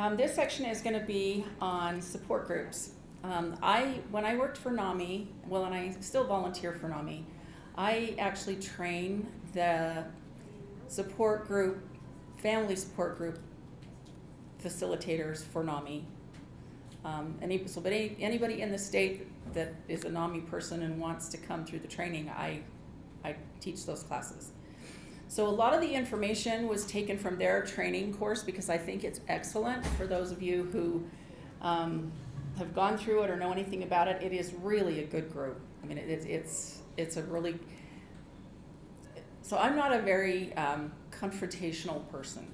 This section is going to be on support groups. When I worked for NAMI, well, and I still volunteer for NAMI, I actually train the support group, family support group facilitators for NAMI. Anybody in the state that is a NAMI person and wants to come through the training, I teach those classes. So a lot of the information was taken from their training course because I think it's excellent for those of you who have gone through it or know anything about it. It is really a good group. I mean, it's a really, so I'm not a very confrontational person.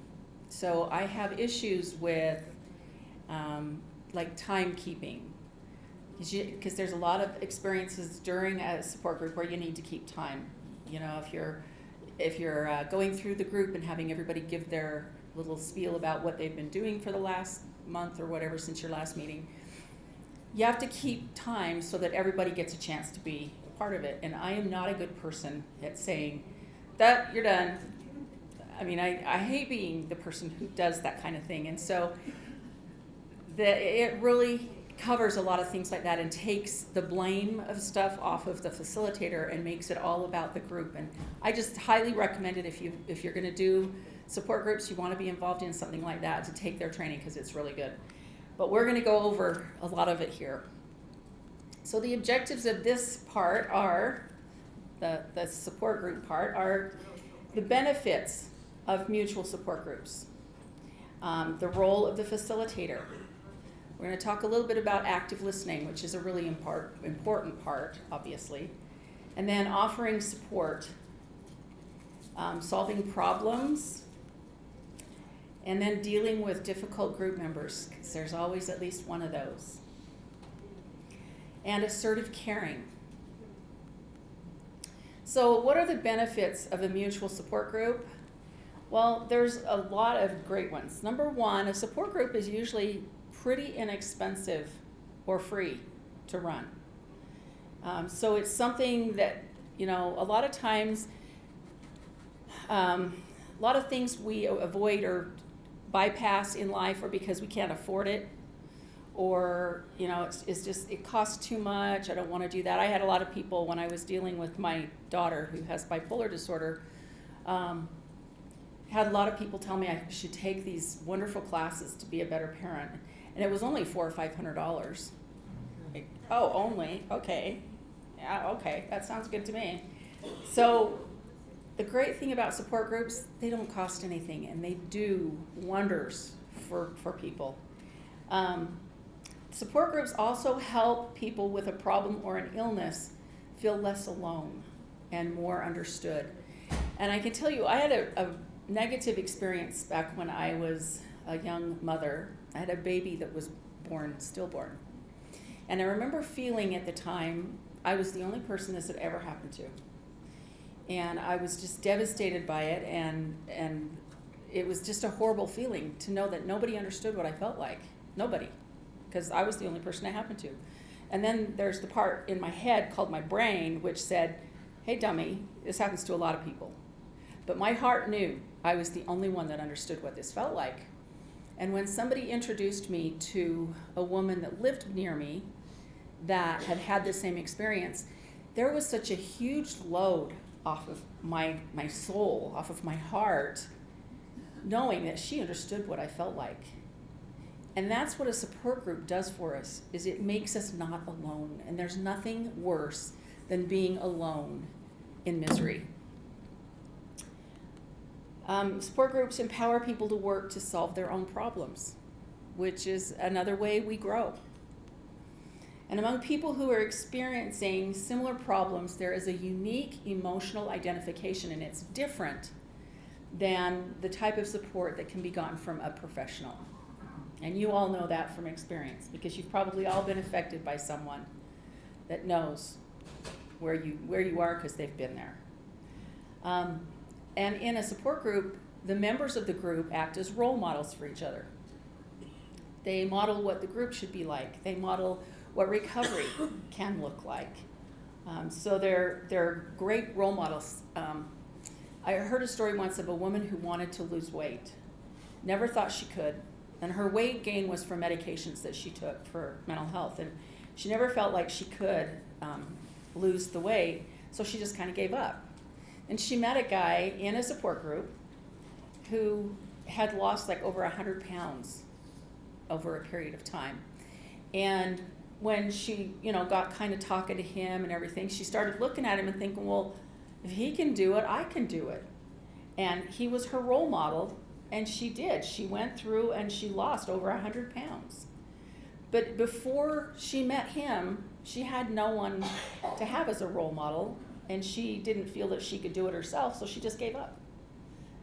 So I have issues with like timekeeping, because there's a lot of experiences during a support group where you need to keep time. You know, if you're going through the group and having everybody give their little spiel about what they've been doing for the last month or whatever since your last meeting, you have to keep time so that everybody gets a chance to be a part of it. And I am not a good person at saying that you're done. I mean, I hate being the person who does that kind of thing. And so it really covers a lot of things like that and takes the blame of stuff off of the facilitator and makes it all about the group. And I just highly recommend it if you're going to do support groups, you want to be involved in something like that, to take their training, because it's really good. But we're going to go over a lot of it here. So the objectives of this part are, the support group part, are the benefits of mutual support groups, the role of the facilitator. We're going to talk a little bit about active listening, which is a really important part, obviously. And then offering support, solving problems, and then dealing with difficult group members, because there's always at least one of those. And assertive caring. So what are the benefits of a mutual support group? Well, there's a lot of great ones. Number one, a support group is usually pretty inexpensive or free to run. So it's something that, you know, a lot of times, a lot of things we avoid or bypass in life or because we can't afford it, or, you know, it's just, it costs too much, I don't want to do that. I had a lot of people when I was dealing with my daughter who has bipolar disorder, had a lot of people tell me I should take these wonderful classes to be a better parent. And it was only $400 or $500. Like, oh, only? Okay. Yeah, okay. That sounds good to me. So the great thing about support groups, they don't cost anything, and they do wonders for people. Support groups also help people with a problem or an illness feel less alone and more understood. And I can tell you, I had a negative experience back when I was a young mother. I had a baby that was stillborn. And I remember feeling at the time, I was the only person this had ever happened to. And I was just devastated by it, and it was just a horrible feeling to know that nobody understood what I felt like. Nobody. Because I was the only person it happened to. And then there's the part in my head called my brain, which said, hey dummy, this happens to a lot of people. But my heart knew I was the only one that understood what this felt like. And when somebody introduced me to a woman that lived near me that had had the same experience, there was such a huge load off of my soul, off of my heart, knowing that she understood what I felt like. And that's what a support group does for us, is it makes us not alone. And there's nothing worse than being alone in misery. Support groups empower people to work to solve their own problems, which is another way we grow. And among people who are experiencing similar problems, there is a unique emotional identification, and it's different than the type of support that can be gotten from a professional. And you all know that from experience, because you've probably all been affected by someone that knows where you are because they've been there. And in a support group, the members of the group act as role models for each other. They model what the group should be like. They model what recovery can look like. So they're great role models. I heard a story once of a woman who wanted to lose weight. Never thought she could. And her weight gain was from medications that she took for mental health. And she never felt like she could lose the weight, so she just kind of gave up. And she met a guy in a support group who had lost like over 100 pounds over a period of time. And when she, got kind of talking to him and everything, she started looking at him and thinking, well, if he can do it, I can do it. And he was her role model, and she did. She went through and she lost over 100 pounds. But before she met him, she had no one to have as a role model, and she didn't feel that she could do it herself, so she just gave up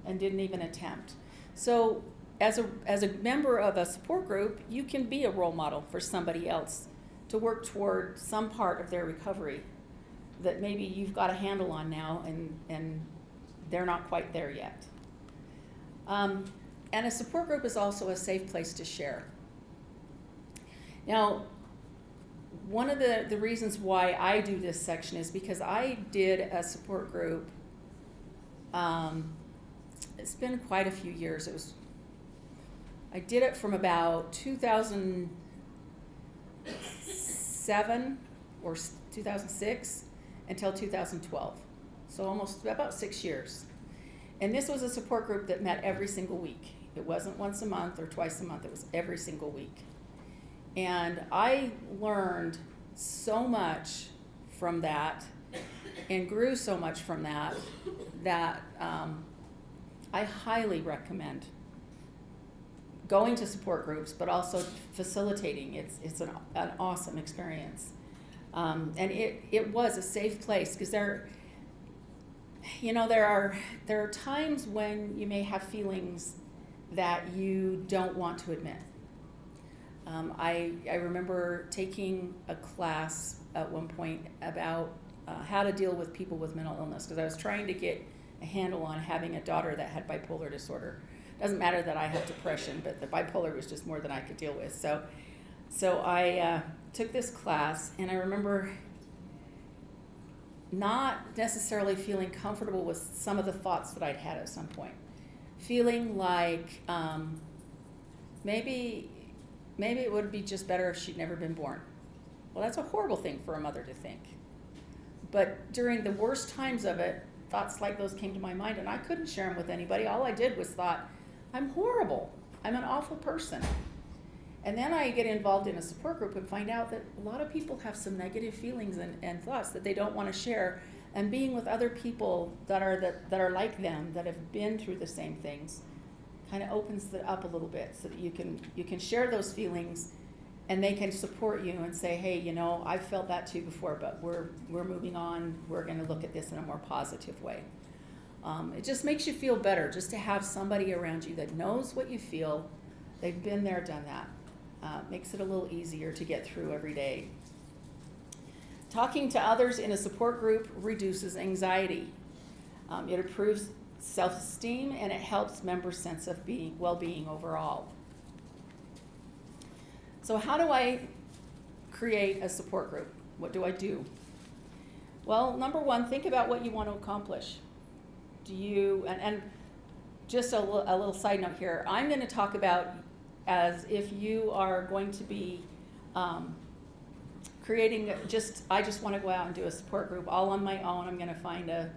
and didn't even attempt. So as a member of a support group, you can be a role model for somebody else to work toward some part of their recovery that maybe you've got a handle on now and they're not quite there yet. And a support group is also a safe place to share. Now, one of the reasons why I do this section is because I did a support group. It's been quite a few years. I did it from about 2007 or 2006 until 2012. So almost about 6 years. And this was a support group that met every single week. It wasn't once a month or twice a month. It was every single week. And I learned so much from that and grew so much from that I highly recommend going to support groups, but also facilitating. It's an awesome experience. And it was a safe place because there are times when you may have feelings that you don't want to admit. I remember taking a class at one point about how to deal with people with mental illness because I was trying to get a handle on having a daughter that had bipolar disorder. Doesn't matter that I have depression, but the bipolar was just more than I could deal with. So I took this class, and I remember not necessarily feeling comfortable with some of the thoughts that I'd had at some point. Feeling like maybe it would be just better if she'd never been born. Well, that's a horrible thing for a mother to think. But during the worst times of it, thoughts like those came to my mind, and I couldn't share them with anybody. All I did was thought, I'm horrible. I'm an awful person. And then I get involved in a support group and find out that a lot of people have some negative feelings and thoughts that they don't want to share. And being with other people that are like them, that have been through the same things, kind of opens it up a little bit so that you can share those feelings, and they can support you and say, hey, I've felt that too before, but we're moving on. We're going to look at this in a more positive way. It just makes you feel better just to have somebody around you that knows what you feel. They've been there, done that. Makes it a little easier to get through every day. Talking to others in a support group reduces anxiety. It improves self-esteem, and it helps members' sense of well-being overall. So how do I create a support group? What do I do? Well, number one, think about what you want to accomplish. And just a little side note here, I'm going to talk about as if you are going to be creating I just want to go out and do a support group all on my own. I'm going to find a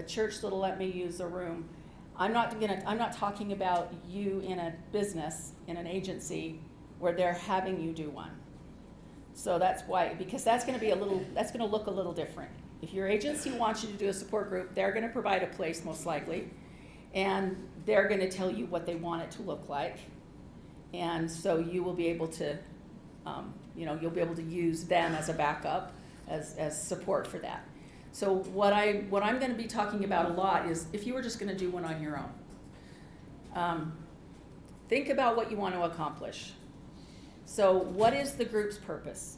church that'll let me use a room. I'm not talking about you in a business, in an agency where they're having you do one. So that's why, because that's going to look a little different. If your agency wants you to do a support group, they're going to provide a place most likely, and they're going to tell you what they want it to look like. And so you will be able to, you'll be able to use them as a backup, as support for that. So what I'm going to be talking about a lot is if you were just going to do one on your own. Think about what you want to accomplish. So what is the group's purpose?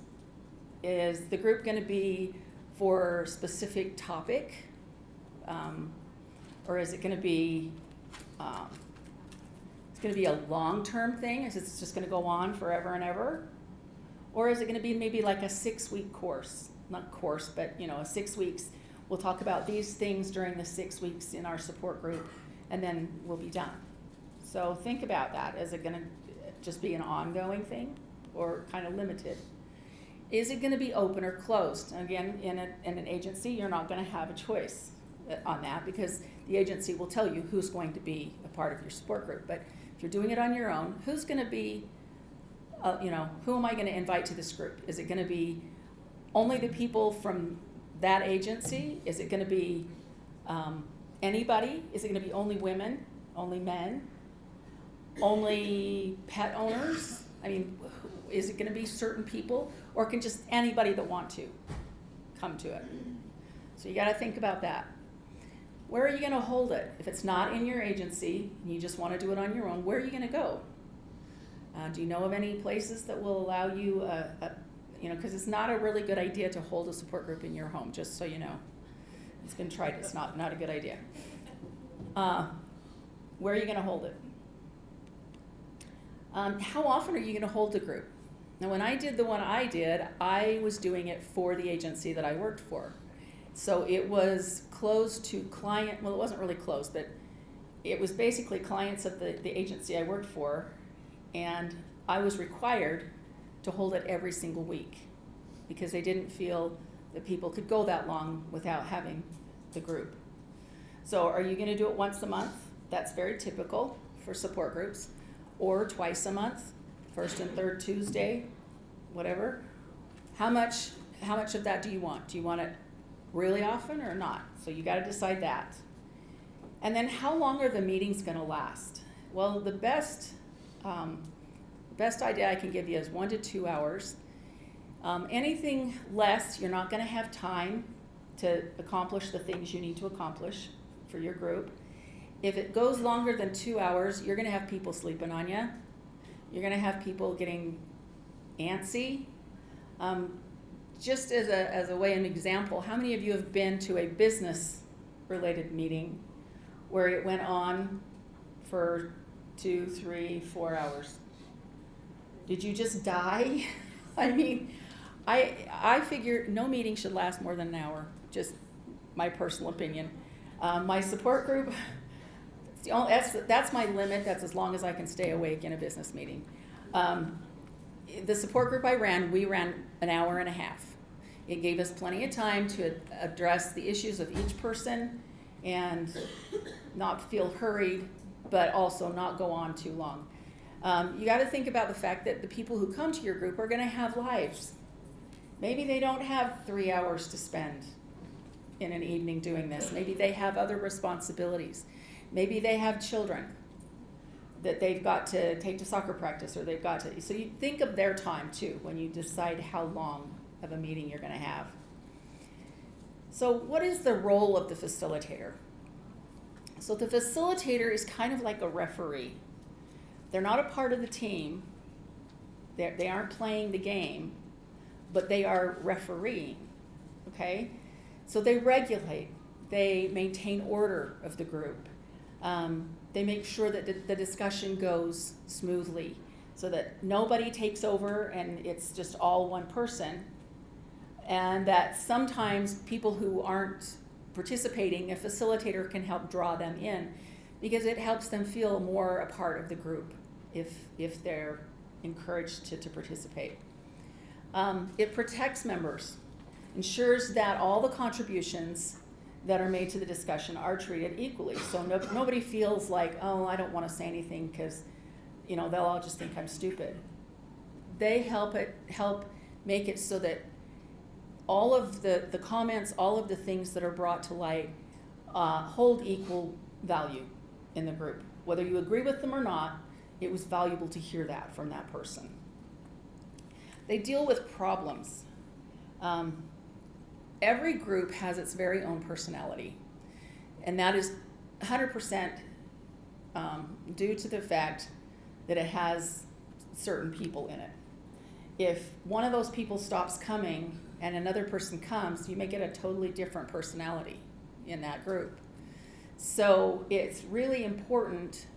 Is the group going to be for a specific topic? Or is it going to be it's going to be a long-term thing? Is it just going to go on forever and ever? Or is it going to be maybe like a 6-week course? Not course, but 6 weeks. We'll talk about these things during the 6 weeks in our support group, and then we'll be done. So think about that. Is it going to just be an ongoing thing or kind of limited? Is it going to be open or closed? Again, in an agency, you're not going to have a choice on that because the agency will tell you who's going to be a part of your support group. But if you're doing it on your own, who's going to be, who am I going to invite to this group? Is it going to be only the people from that agency? Is it going to be anybody? Is it going to be only women, only men, only pet owners? I mean, is it going to be certain people, or can just anybody that want to come to it? So you got to think about that. Where are you going to hold it? If it's not in your agency and you just want to do it on your own, where are you going to go? Do you know of any places that will allow you, because it's not a really good idea to hold a support group in your home, just so you know. It's been tried, it's not a good idea. Where are you going to hold it? How often are you going to hold the group? Now, when I did the one I did, I was doing it for the agency that I worked for. So it was closed to client, well, it wasn't really closed, but it was basically clients of the agency I worked for, and I was required to hold it every single week because they didn't feel that people could go that long without having the group. So are you going to do it once a month? That's very typical for support groups. Or twice a month, first and third Tuesday, whatever. How much of that do you want? Do you want it really often or not? So you got to decide that. And then how long are the meetings going to last? Well, the best idea I can give you is 1 to 2 hours. Anything less, you're not going to have time to accomplish the things you need to accomplish for your group. If it goes longer than 2 hours, you're going to have people sleeping on you. You're going to have people getting antsy. Just as a way, an example, how many of you have been to a business-related meeting where it went on for 2, 3, 4 hours? Did you just die? I mean, I figure no meeting should last more than an hour, just my personal opinion. My support group, that's my limit. That's as long as I can stay awake in a business meeting. The support group we ran an hour and a half. It gave us plenty of time to address the issues of each person and not feel hurried, but also not go on too long. You got to think about the fact that the people who come to your group are going to have lives. Maybe they don't have 3 hours to spend in an evening doing this. Maybe they have other responsibilities. Maybe they have children that they've got to take to soccer practice, or they've got to. So you think of their time too when you decide how long of a meeting you're going to have. So what is the role of the facilitator? So the facilitator is kind of like a referee. They're not a part of the team. They aren't playing the game, but they are refereeing, okay? So they regulate. They maintain order of the group. They make sure that the discussion goes smoothly so that nobody takes over and it's just all one person. And that sometimes people who aren't participating, a facilitator can help draw them in because it helps them feel more a part of the group if they're encouraged to participate. It protects members, ensures that all the contributions that are made to the discussion are treated equally. So nobody feels like, oh, I don't want to say anything because, they'll all just think I'm stupid. They help make it so that all of the comments, all of the things that are brought to light hold equal value in the group. Whether you agree with them or not, it was valuable to hear that from that person. They deal with problems. Every group has its very own personality, and that is 100% due to the fact that it has certain people in it. If one of those people stops coming and another person comes, you may get a totally different personality in that group. So it's really important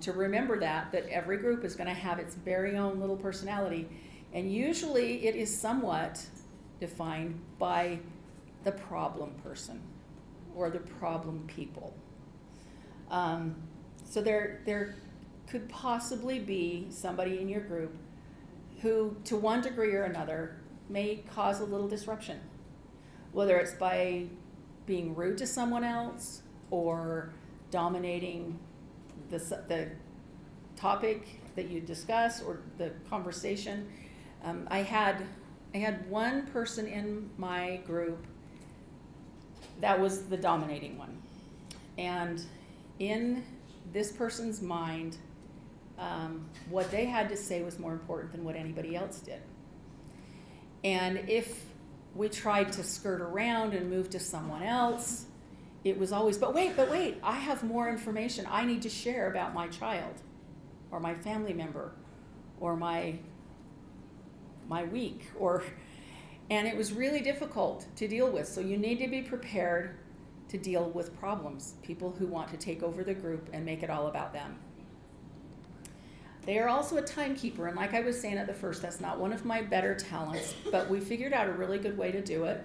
to remember that every group is going to have its very own little personality, and usually it is somewhat defined by the problem person or the problem people. So they're could possibly be somebody in your group who, to one degree or another, may cause a little disruption, whether it's by being rude to someone else or dominating the topic that you discuss or the conversation. I had one person in my group that was the dominating one, and in this person's mind, what they had to say was more important than what anybody else did. And if we tried to skirt around and move to someone else, it was always, but wait, I have more information I need to share about my child or my family member or my week, and it was really difficult to deal with. So you need to be prepared to deal with problems, people who want to take over the group and make it all about them. They are also a timekeeper, and like I was saying at the first, that's not one of my better talents, but we figured out a really good way to do it,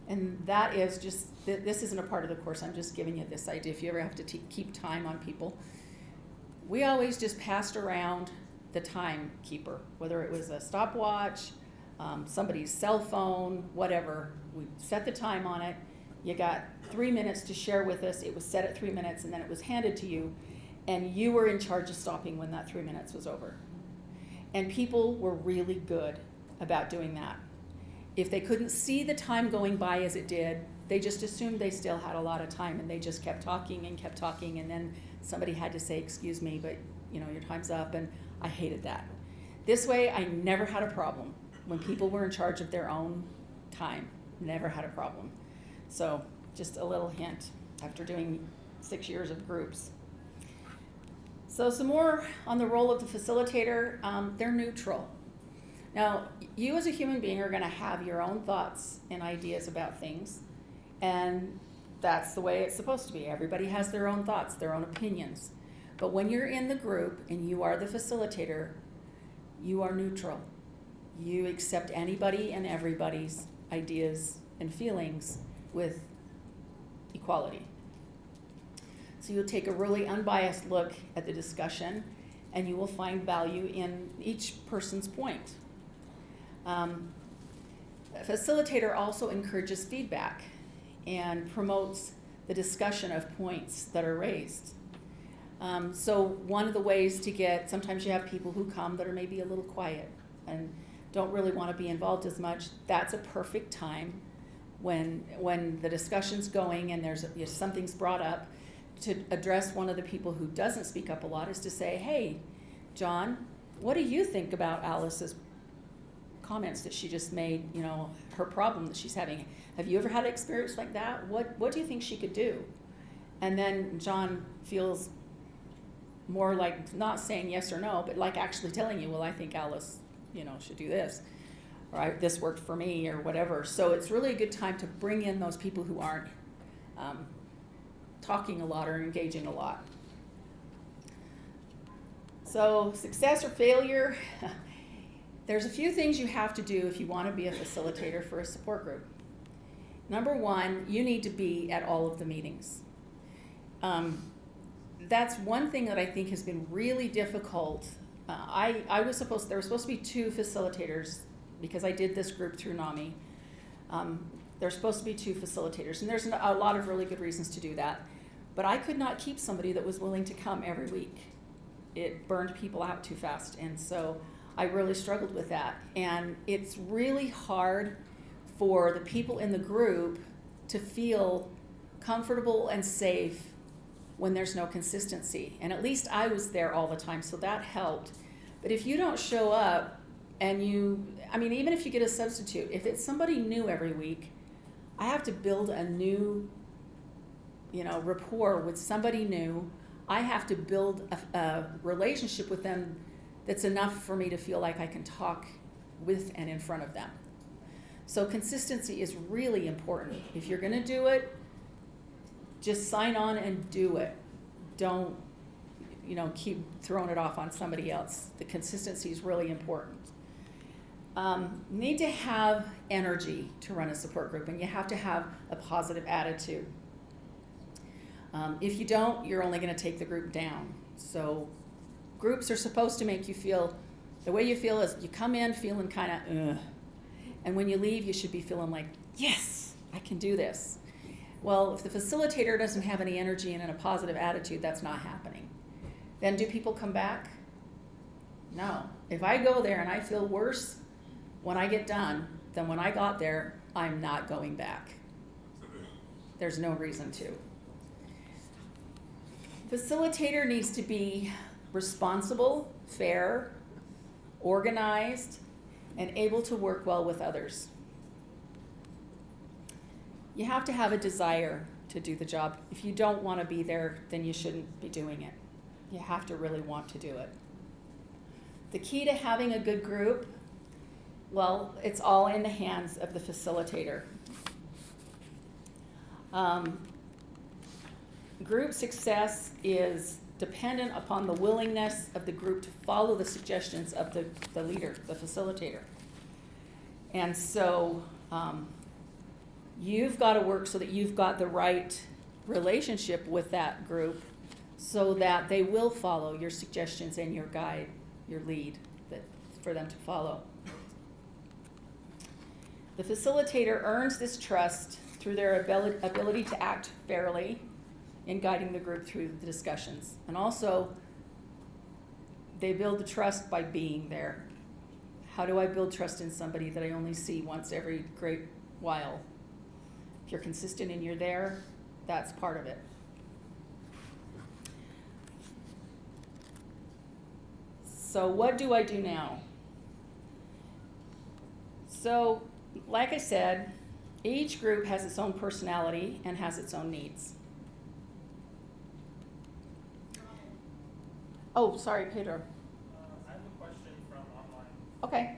and that is just, this isn't a part of the course, I'm just giving you this idea if you ever have to keep time on people. We always just passed around the timekeeper, whether it was a stopwatch, somebody's cell phone, whatever. We set the time on it. You got 3 minutes to share with us. It was set at 3 minutes, and then it was handed to you, and you were in charge of stopping when that 3 minutes was over. And people were really good about doing that. If they couldn't see the time going by as it did, they just assumed they still had a lot of time, and they just kept talking, and then somebody had to say, excuse me, but your time's up, and I hated that. This way, I never had a problem. When people were in charge of their own time, never had a problem. So just a little hint after doing 6 years of groups. So some more on the role of the facilitator. They're neutral. Now, you as a human being are going to have your own thoughts and ideas about things, and that's the way it's supposed to be. Everybody has their own thoughts, their own opinions. But when you're in the group and you are the facilitator, you are neutral. You accept anybody and everybody's ideas and feelings with equality. So you'll take a really unbiased look at the discussion, and you will find value in each person's point. A facilitator also encourages feedback and promotes the discussion of points that are raised. So one of the ways to sometimes you have people who come that are maybe a little quiet and don't really want to be involved as much. That's a perfect time when the discussion's going and there's something's brought up to address one of the people who doesn't speak up a lot, is to say, hey, John, what do you think about Alice's comments that she just made, her problem that she's having? Have you ever had an experience like that? What do you think she could do? And then John feels more like not saying yes or no, but like actually telling you, well, I think Alice, should do this, or this worked for me, or whatever. So it's really a good time to bring in those people who aren't talking a lot or engaging a lot. So success or failure, there's a few things you have to do if you want to be a facilitator for a support group. Number one, you need to be at all of the meetings. That's one thing that I think has been really difficult. There were supposed to be 2 facilitators because I did this group through NAMI. There's supposed to be 2 facilitators, and there's a lot of really good reasons to do that. But I could not keep somebody that was willing to come every week. It burned people out too fast, and so I really struggled with that. And it's really hard for the people in the group to feel comfortable and safe when there's no consistency. And at least I was there all the time, so that helped. But if you don't show up and even if you get a substitute, if it's somebody new every week, I have to build a new, rapport with somebody new. I have to build a relationship with them that's enough for me to feel like I can talk with and in front of them. So consistency is really important. If you're going to do it, just sign on and do it. Don't, keep throwing it off on somebody else. The consistency is really important. Need to have energy to run a support group, and you have to have a positive attitude. If you don't, you're only going to take the group down. So Groups are supposed to make you feel, the way you feel is you come in feeling kind of, ugh. And when you leave, you should be feeling like, yes, I can do this. Well, if the facilitator doesn't have any energy and a positive attitude, that's not happening. Then do people come back? No. If I go there and I feel worse when I get done than when I got there, I'm not going back. There's no reason to. Facilitator needs to be responsible, fair, organized, and able to work well with others. You have to have a desire to do the job. If you don't want to be there, then you shouldn't be doing it. You have to really want to do it. The key to having a good group, well, it's all in the hands of the facilitator. Group success is dependent upon the willingness of the group to follow the suggestions of the leader, the facilitator. And so you've got to work so that you've got the right relationship with that group so that they will follow your suggestions and your guide, your lead for them to follow. The facilitator earns this trust through their ability to act fairly in guiding the group through the discussions. And also, they build the trust by being there. How do I build trust in somebody that I only see once every great while? If you're consistent and you're there, that's part of it. So what do I do now? So, like I said, each group has its own personality and has its own needs. Oh, sorry, Pedro. I have a question from online. Okay.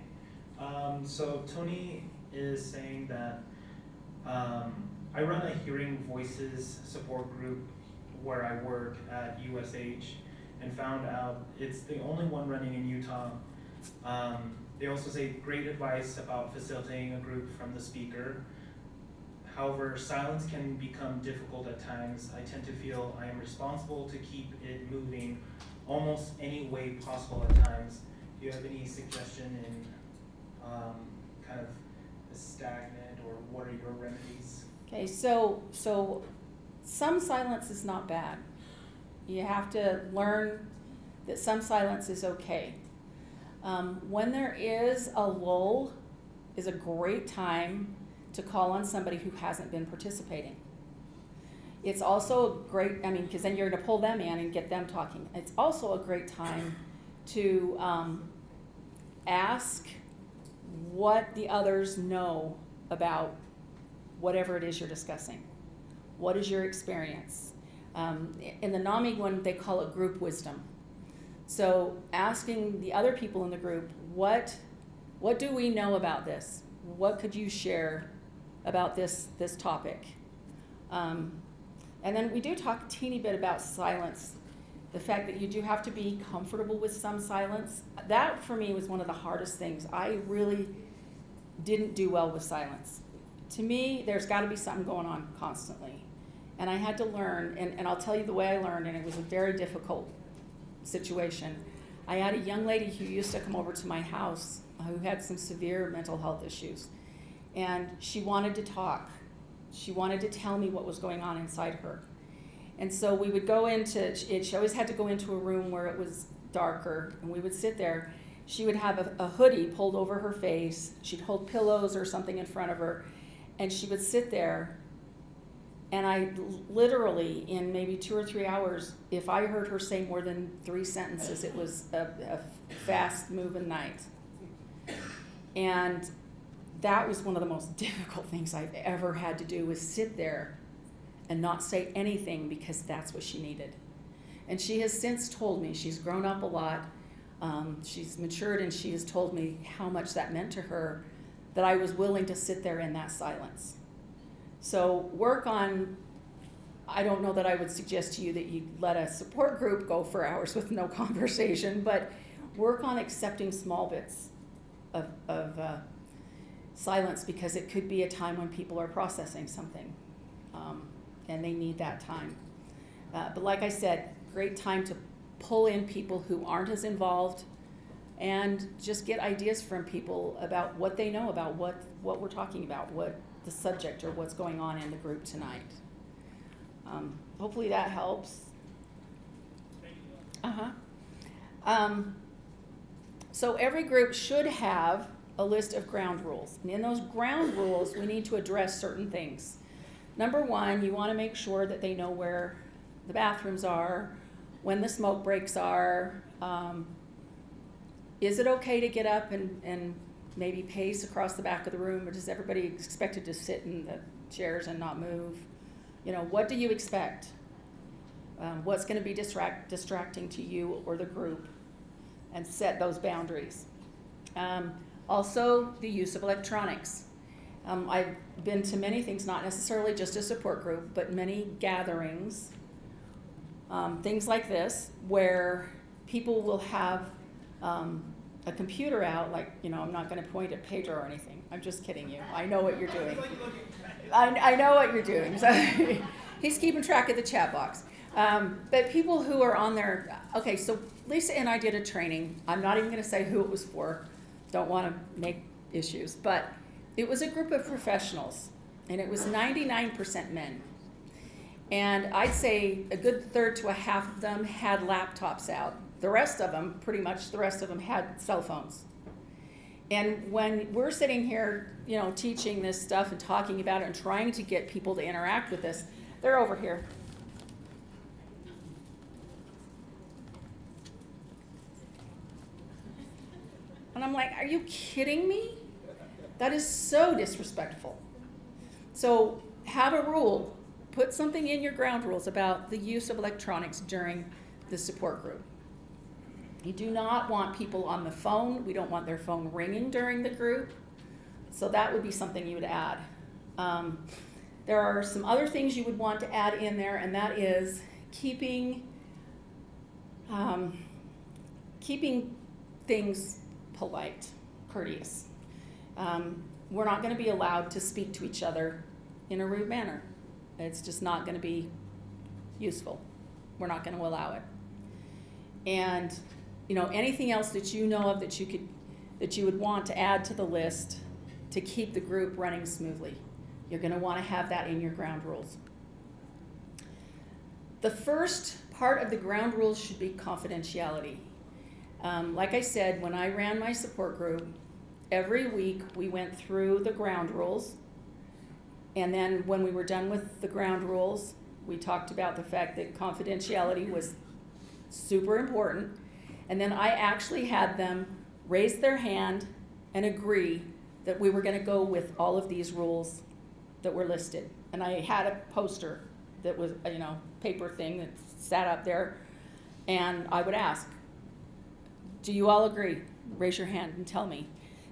So Tony is saying that I run a hearing voices support group where I work at USH and found out it's the only one running in Utah. They also say great advice about facilitating a group from the speaker. However, silence can become difficult at times. I tend to feel I am responsible to keep it moving almost any way possible at times. Do you have any suggestion in kind of a stagnant, or what are your remedies? Okay, so some silence is not bad. You have to learn that some silence is okay. When there is a lull, is a great time to call on somebody who hasn't been participating. It's also great, because then you're going to pull them in and get them talking. It's also a great time to ask what the others know about whatever it is you're discussing. What is your experience? In the NAMI one, they call it group wisdom. So asking the other people in the group, what do we know about this? What could you share about this topic? And then we do talk a teeny bit about silence, the fact that you do have to be comfortable with some silence. That for me was one of the hardest things. I really didn't do well with silence. To me, there's got to be something going on constantly. And I had to learn, and I'll tell you the way I learned, and it was a very difficult situation. I had a young lady who used to come over to my house who had some severe mental health issues. And she wanted to talk. She wanted to tell me what was going on inside her. And so we would go into, she always had to go into a room where it was darker, and we would sit there. She would have a hoodie pulled over her face. She'd hold pillows or something in front of her, and she would sit there. And I literally, in maybe 2 or 3 hours, if I heard her say more than 3 sentences, it was a fast-moving night. And that was one of the most difficult things I've ever had to do, was sit there and not say anything, because that's what she needed. And she has since told me, she's grown up a lot, she's matured, and she has told me how much that meant to her, that I was willing to sit there in that silence. So work on, I don't know that I would suggest to you that you let a support group go for hours with no conversation, but work on accepting small bits of silence, because it could be a time when people are processing something, and they need that time. But like I said, great time to pull in people who aren't as involved and just get ideas from people about what they know about what we're talking about, what the subject or what's going on in the group tonight. Hopefully that helps. So every group should have a list of ground rules. And in those ground rules, we need to address certain things. Number one, you want to make sure that they know where the bathrooms are, when the smoke breaks are. Is it okay to get up and maybe pace across the back of the room, or does everybody expected to sit in the chairs and not move? What do you expect? What's going to be distracting to you or the group? And set those boundaries. Also, the use of electronics. I've been to many things, not necessarily just a support group, but many gatherings, things like this, where people will have a computer out, like, I'm not going to point at Pedro or anything. I'm just kidding you. I know what you're doing. I know what you're doing. So he's keeping track of the chat box. But people who are on there, okay, so Lisa and I did a training. I'm not even going to say who it was for. Don't want to make issues. But it was a group of professionals, and it was 99% men. And I'd say a good third to a half of them had laptops out. The rest of them, pretty much the rest of them, had cell phones. And when we're sitting here, teaching this stuff and talking about it and trying to get people to interact with this, they're over here. And I'm like, are you kidding me? That is so disrespectful. So have a rule. Put something in your ground rules about the use of electronics during the support group. You do not want people on the phone. We don't want their phone ringing during the group. So that would be something you would add. There are some other things you would want to add in there, and that is keeping things polite, courteous. We're not going to be allowed to speak to each other in a rude manner. It's just not going to be useful. We're not going to allow it. And anything else that you know of that you would want to add to the list to keep the group running smoothly. You're going to want to have that in your ground rules. The first part of the ground rules should be confidentiality. Like I said, when I ran my support group, every week we went through the ground rules. And then when we were done with the ground rules, we talked about the fact that confidentiality was super important. And then I actually had them raise their hand and agree that we were going to go with all of these rules that were listed. And I had a poster that was, paper thing that sat up there. And I would ask, do you all agree? Raise your hand and tell me.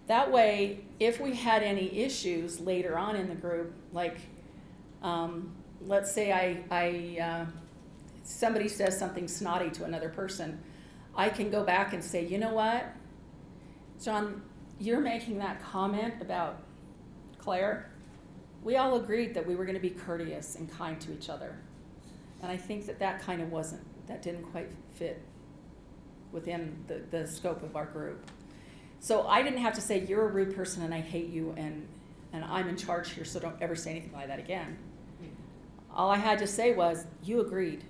That way, if we had any issues later on in the group, like let's say somebody says something snotty to another person, I can go back and say, you know what, John, you're making that comment about Claire. We all agreed that we were going to be courteous and kind to each other. And I think that kind of that didn't quite fit within the scope of our group. So I didn't have to say, you're a rude person and I hate you and I'm in charge here, so don't ever say anything like that again. All I had to say was, you agreed.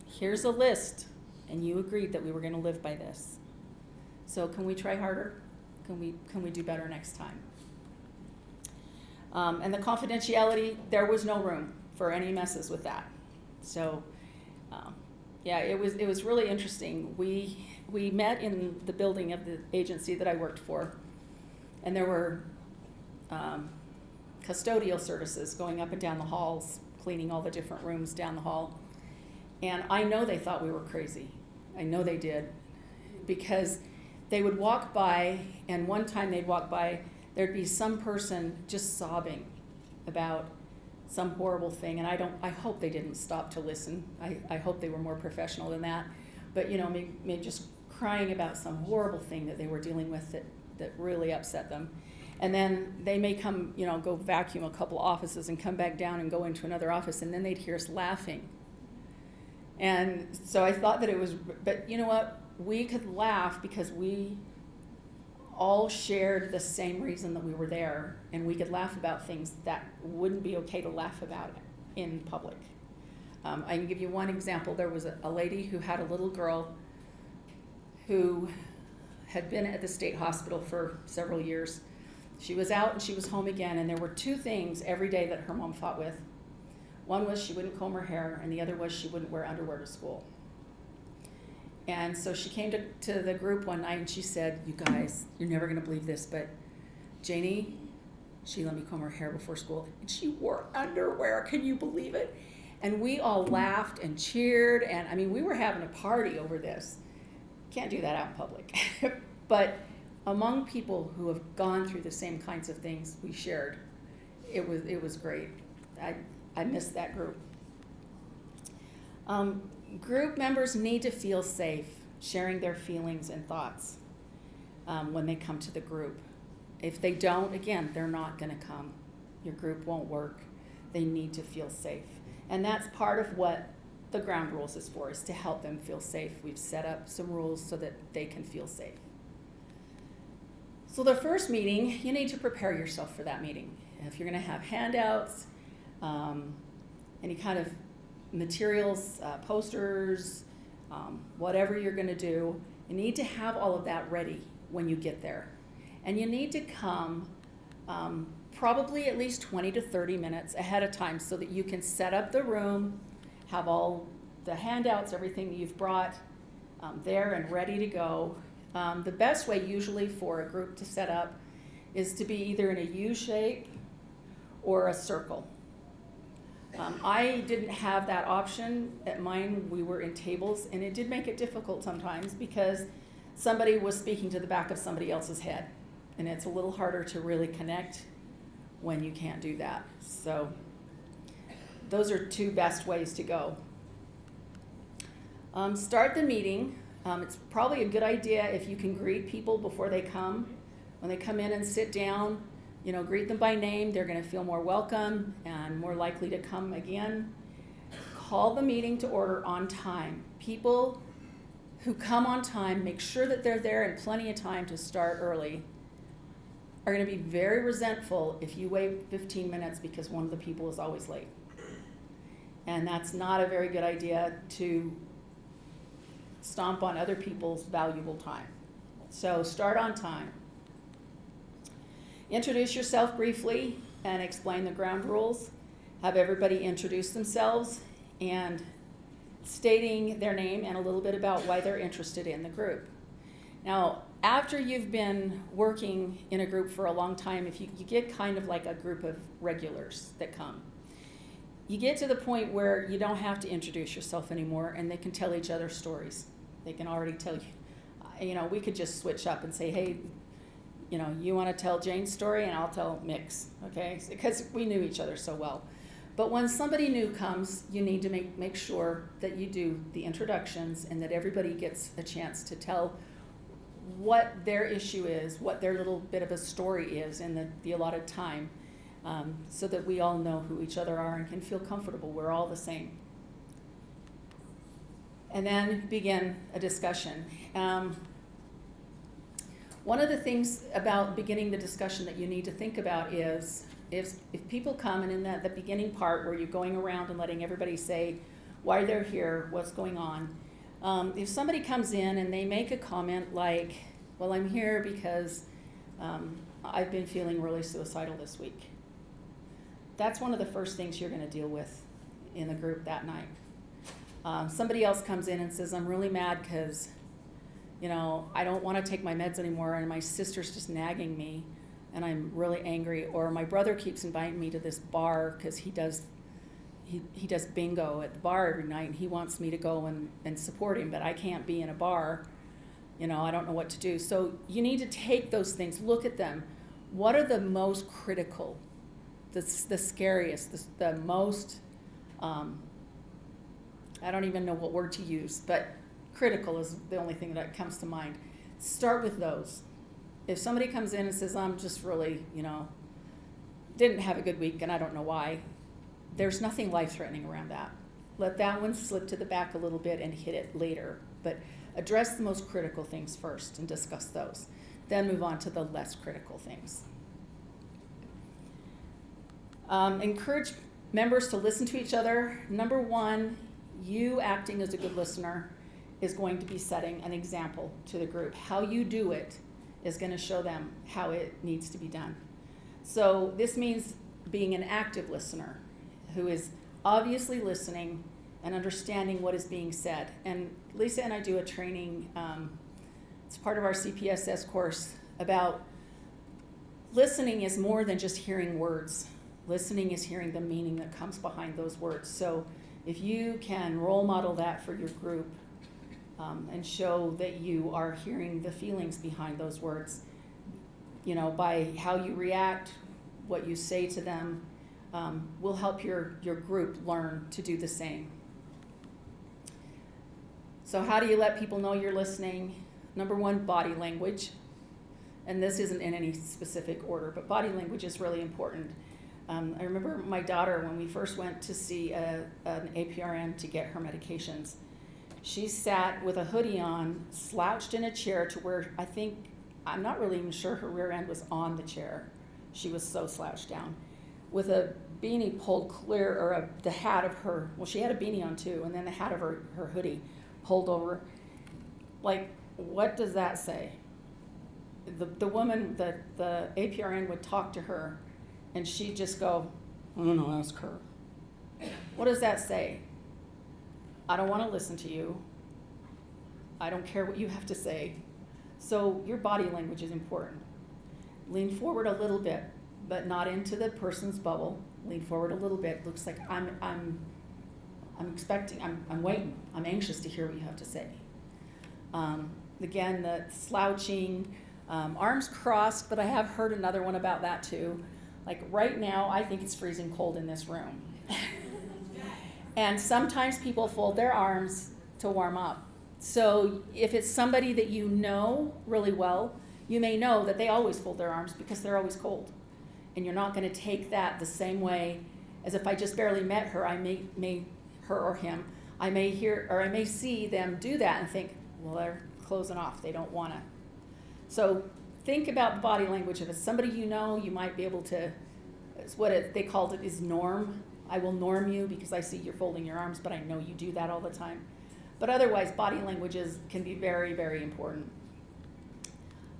Here's a list, and you agreed that we were going to live by this. So can we try harder? Can we do better next time? And the confidentiality, there was no room for any messes with that. So it was really interesting. We met in the building of the agency that I worked for, and there were custodial services going up and down the halls, cleaning all the different rooms down the hall. And I know they thought we were crazy. I know they did, because they would walk by, and one time they'd walk by, there'd be some person just sobbing about some horrible thing, and I hope they didn't stop to listen. I hope they were more professional than that. But maybe just crying about some horrible thing that they were dealing with that really upset them. And then they may come, go vacuum a couple offices and come back down and go into another office, and then they'd hear us laughing. And so I thought that it was, but you know what? We could laugh because we all shared the same reason that we were there, and we could laugh about things that wouldn't be okay to laugh about in public. I can give you one example. There was a lady who had a little girl who had been at the state hospital for several years. She was out and she was home again, and there were two things every day that her mom fought with. One was she wouldn't comb her hair, and the other was she wouldn't wear underwear to school. And so she came to the group one night and she said, "You guys, you're never gonna believe this, but Janie, she let me comb her hair before school, and she wore underwear. Can you believe it?" And we all laughed and cheered, and I mean, we were having a party over this. Can't do that out in public. But among people who have gone through the same kinds of things we shared, it was great. I missed that group. Group members need to feel safe sharing their feelings and thoughts when they come to the group. If they don't, again, they're not going to come. Your group won't work. They need to feel safe. And that's part of what the ground rules is for, is to help them feel safe. We've set up some rules so that they can feel safe. So the first meeting, you need to prepare yourself for that meeting. If you're going to have handouts, any kind of materials, posters, whatever you're going to do, you need to have all of that ready when you get there. And you need to come probably at least 20 to 30 minutes ahead of time so that you can set up the room, have all the handouts, everything that you've brought there and ready to go. The best way usually for a group to set up is to be either in a U shape or a circle. I didn't have that option. At mine, we were in tables, and it did make it difficult sometimes because somebody was speaking to the back of somebody else's head, and it's a little harder to really connect when you can't do that. So those are two best ways to go. Start the meeting. It's probably a good idea if you can greet people before they come. When they come in and sit down, greet them by name. They're going to feel more welcome and more likely to come again. Call the meeting to order on time. People who come on time, make sure that they're there in plenty of time to start early, are going to be very resentful if you wait 15 minutes because one of the people is always late. And that's not a very good idea to stomp on other people's valuable time. So start on time. Introduce yourself briefly and explain the ground rules. Have everybody introduce themselves and stating their name and a little bit about why they're interested in the group. Now, after you've been working in a group for a long time, if you get kind of like a group of regulars that come, you get to the point where you don't have to introduce yourself anymore, and they can tell each other stories. They can already tell you, we could just switch up and say, hey, you want to tell Jane's story and I'll tell Mick's, okay? Because we knew each other so well. But when somebody new comes, you need to make sure that you do the introductions and that everybody gets a chance to tell what their issue is, what their little bit of a story is in the allotted time, so that we all know who each other are and can feel comfortable. We're all the same. And then begin a discussion. One of the things about beginning the discussion that you need to think about is if people come, and in the beginning part where you're going around and letting everybody say why they're here, what's going on, if somebody comes in and they make a comment like, well, I'm here because I've been feeling really suicidal this week. That's one of the first things you're going to deal with in the group that night. Somebody else comes in and says, I'm really mad because I don't want to take my meds anymore and my sister's just nagging me and I'm really angry. Or my brother keeps inviting me to this bar because he does bingo at the bar every night and he wants me to go and support him, but I can't be in a bar. I don't know what to do. So you need to take those things, look at them. What are the most critical, the scariest, the most, I don't even know what word to use, but critical is the only thing that comes to mind. Start with those. If somebody comes in and says, I'm just really, didn't have a good week and I don't know why, there's nothing life-threatening around that. let that one slip to the back a little bit and hit it later. But address the most critical things first and discuss those. Then move on to the less critical things. Encourage members to listen to each other. Number one, you acting as a good listener is going to be setting an example to the group. How you do it is going to show them how it needs to be done. So this means being an active listener who is obviously listening and understanding what is being said. And Lisa and I do a training, it's part of our CPSS course, about listening is more than just hearing words. Listening is hearing the meaning that comes behind those words. So if you can role model that for your group and show that you are hearing the feelings behind those words, you know, by how you react, what you say to them, will help your group learn to do the same. So how do you let people know you're listening? Number one, body language. And this isn't in any specific order, but body language is really important. I remember my daughter, when we first went to see an APRN to get her medications, she sat with a hoodie on, slouched in a chair to where I'm not really even sure her rear end was on the chair. She was so slouched down, with a beanie pulled clear, or the hat of her, well, she had a beanie on too, and then the hat of her hoodie pulled over. Like, what does that say? The woman, the APRN would talk to her, and she'd just go, I don't know, ask her. What does that say? I don't want to listen to you. I don't care what you have to say. So your body language is important. Lean forward a little bit, but not into the person's bubble. Lean forward a little bit. Looks like I'm expecting, I'm waiting. I'm anxious to hear what you have to say. Again, the slouching, arms crossed, but I have heard another one about that too. Like right now, I think it's freezing cold in this room. And sometimes people fold their arms to warm up. So if it's somebody that you know really well, you may know that they always fold their arms because they're always cold. And you're not going to take that the same way as if I just barely met her, her or him, I may hear, or I may see them do that and think, well, they're closing off, they don't want to. So think about the body language. If it's somebody you know, you might be able to, it's what they called it is norm. I will norm you because I see you're folding your arms, but I know you do that all the time. But otherwise, body languages can be very, very important.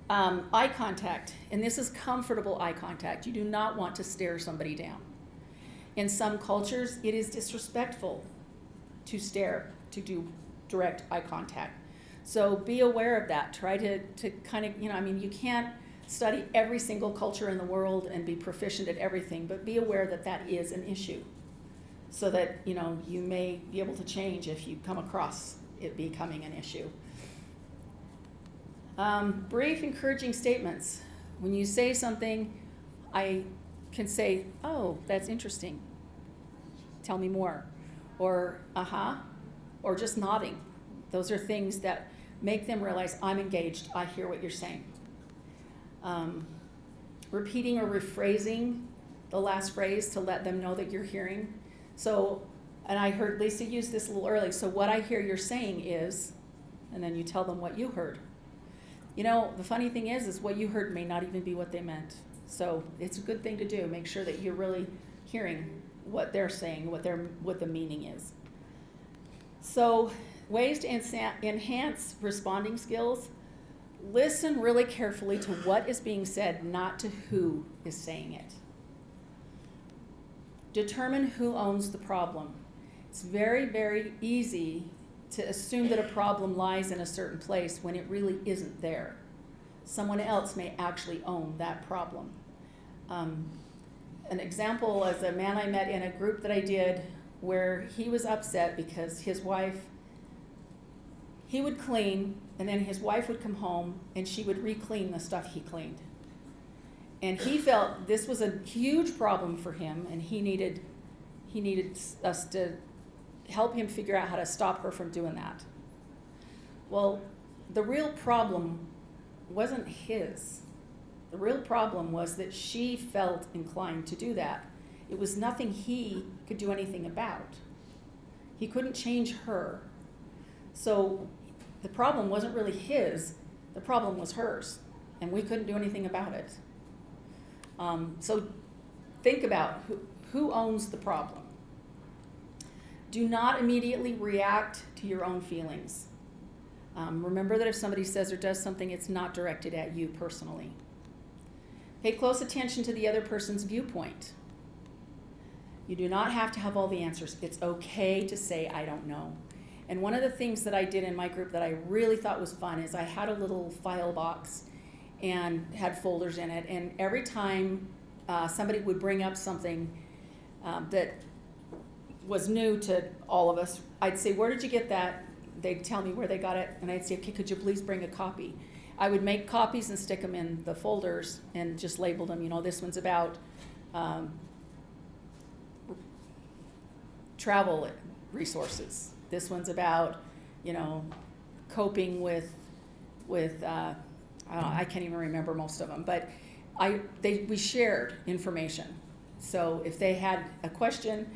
Eye contact, and this is comfortable eye contact. You do not want to stare somebody down. In some cultures, it is disrespectful to stare, to do direct eye contact. So be aware of that. Try to kind of, you can't study every single culture in the world and be proficient at everything, but be aware that that is an issue, so that, you may be able to change if you come across it becoming an issue. Brief, encouraging statements. When you say something, I can say, oh, that's interesting. Tell me more. Or, or just nodding. Those are things that make them realize I'm engaged. I hear what you're saying. Repeating or rephrasing the last phrase to let them know that you're hearing. So, and I heard Lisa use this a little early. So what I hear you're saying is, and then you tell them what you heard. The funny thing is what you heard may not even be what they meant. So it's a good thing to do. Make sure that you're really hearing what they're saying, what the meaning is. So ways to enhance responding skills. Listen really carefully to what is being said, not to who is saying it. Determine who owns the problem. It's very, very easy to assume that a problem lies in a certain place when it really isn't there. Someone else may actually own that problem. An example is a man I met in a group that I did where he was upset because his wife, he would clean, and then his wife would come home and she would re-clean the stuff he cleaned. And he felt this was a huge problem for him, and he needed us to help him figure out how to stop her from doing that. Well, the real problem wasn't his. The real problem was that she felt inclined to do that. It was nothing he could do anything about. He couldn't change her. So the problem wasn't really his, the problem was hers, and we couldn't do anything about it. So think about who owns the problem. Do not immediately react to your own feelings. Remember that if somebody says or does something, it's not directed at you personally. Pay close attention to the other person's viewpoint. You do not have to have all the answers. It's okay to say, I don't know. And one of the things that I did in my group that I really thought was fun is I had a little file box and had folders in it. And every time somebody would bring up something that was new to all of us, I'd say, where did you get that? They'd tell me where they got it. And I'd say, okay, could you please bring a copy? I would make copies and stick them in the folders and just label them. You know, this one's about travel resources. This one's about, you know, coping with I can't even remember most of them, but we shared information. So if they had a question,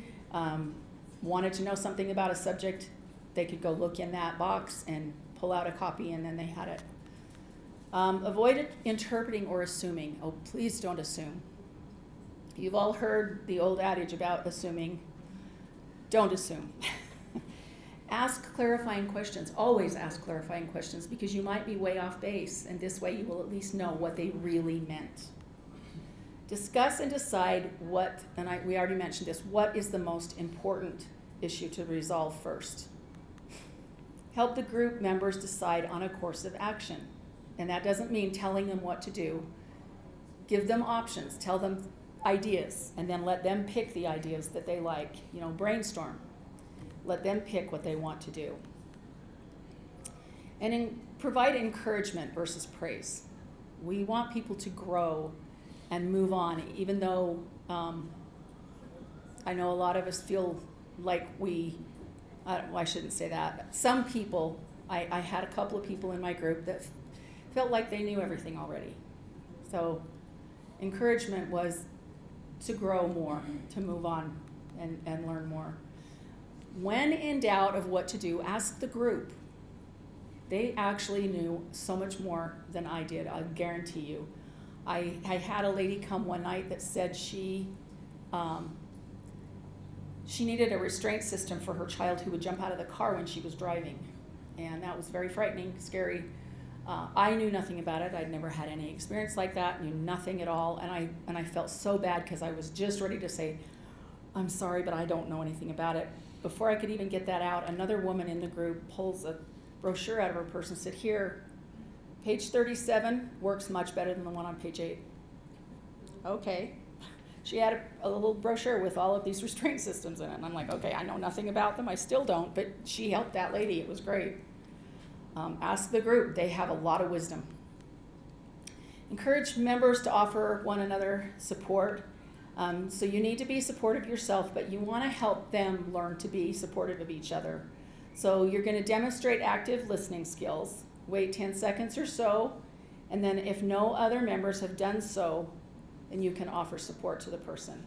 wanted to know something about a subject, they could go look in that box and pull out a copy, and then they had it. Avoid interpreting or assuming. Oh, please don't assume. You've all heard the old adage about assuming. Don't assume. Ask clarifying questions. Always ask clarifying questions, because you might be way off base, and this way you will at least know what they really meant. Discuss and decide what, and we already mentioned this, what is the most important issue to resolve first. Help the group members decide on a course of action. And that doesn't mean telling them what to do. Give them options, tell them ideas, and then let them pick the ideas that they like. You know, brainstorm. Let them pick what they want to do. And provide encouragement versus praise. We want people to grow and move on, even though I know a lot of us feel like I shouldn't say that. Some people, I had a couple of people in my group that felt like they knew everything already. So encouragement was to grow more, to move on and learn more. When in doubt of what to do, ask the group. They actually knew so much more than I did, I guarantee you. I had a lady come one night that said she needed a restraint system for her child who would jump out of the car when she was driving. And that was very frightening, scary. I knew nothing about it. I'd never had any experience like that, knew nothing at all. And I felt so bad because I was just ready to say, I'm sorry, but I don't know anything about it. Before I could even get that out, another woman in the group pulls a brochure out of her purse and said, here, page 37 works much better than the one on page 8. Okay. She had a little brochure with all of these restraint systems in it. And I'm like, okay, I know nothing about them. I still don't, but she helped that lady. It was great. Ask the group. They have a lot of wisdom. Encourage members to offer one another support. So you need to be supportive yourself, but you want to help them learn to be supportive of each other. So you're going to demonstrate active listening skills. Wait 10 seconds or so, and then if no other members have done so, then you can offer support to the person.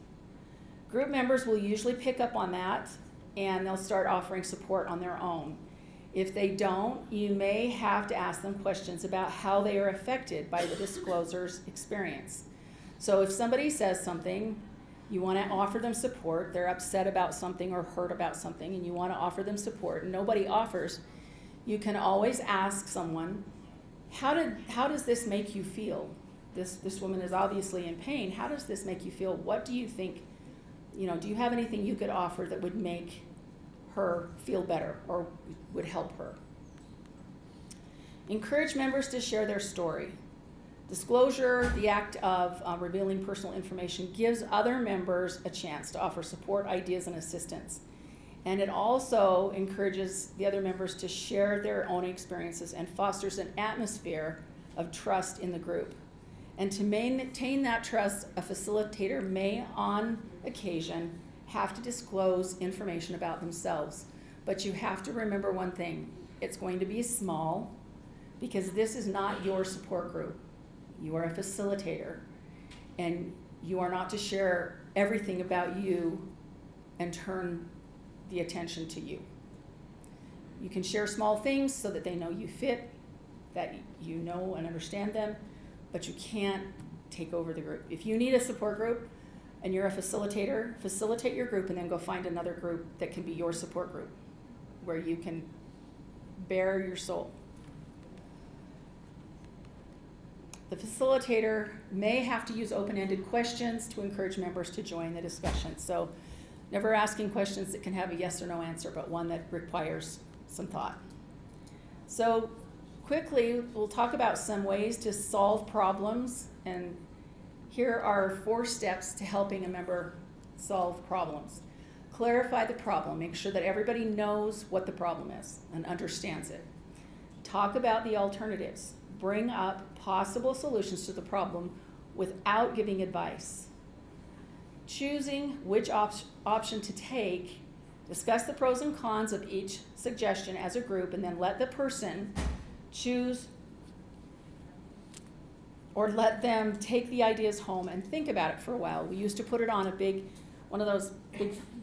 Group members will usually pick up on that, and they'll start offering support on their own. If they don't, you may have to ask them questions about how they are affected by the discloser's experience. So if somebody says something, you want to offer them support. They're upset about something or hurt about something, and you want to offer them support, and nobody offers. You can always ask someone, how does this make you feel? This woman is obviously in pain. How does this make you feel? What do you think, do you have anything you could offer that would make her feel better or would help her? Encourage members to share their story. Disclosure, the act of revealing personal information, gives other members a chance to offer support, ideas, and assistance. And it also encourages the other members to share their own experiences and fosters an atmosphere of trust in the group. And to maintain that trust, a facilitator may, on occasion, have to disclose information about themselves. But you have to remember one thing. It's going to be small, because this is not your support group. You are a facilitator, and you are not to share everything about you and turn the attention to you. You can share small things so that they know you fit, that you know and understand them, but you can't take over the group. If you need a support group and you're a facilitator, facilitate your group and then go find another group that can be your support group, where you can bare your soul. The facilitator may have to use open-ended questions to encourage members to join the discussion. So never asking questions that can have a yes or no answer, but one that requires some thought. So quickly, we'll talk about some ways to solve problems, and here are 4 steps to helping a member solve problems. Clarify the problem. Make sure that everybody knows what the problem is and understands it. Talk about the alternatives. Bring up possible solutions to the problem without giving advice. Choosing which option to take. Discuss the pros and cons of each suggestion as a group, and then let the person choose, or let them take the ideas home and think about it for a while. We used to put it on one of those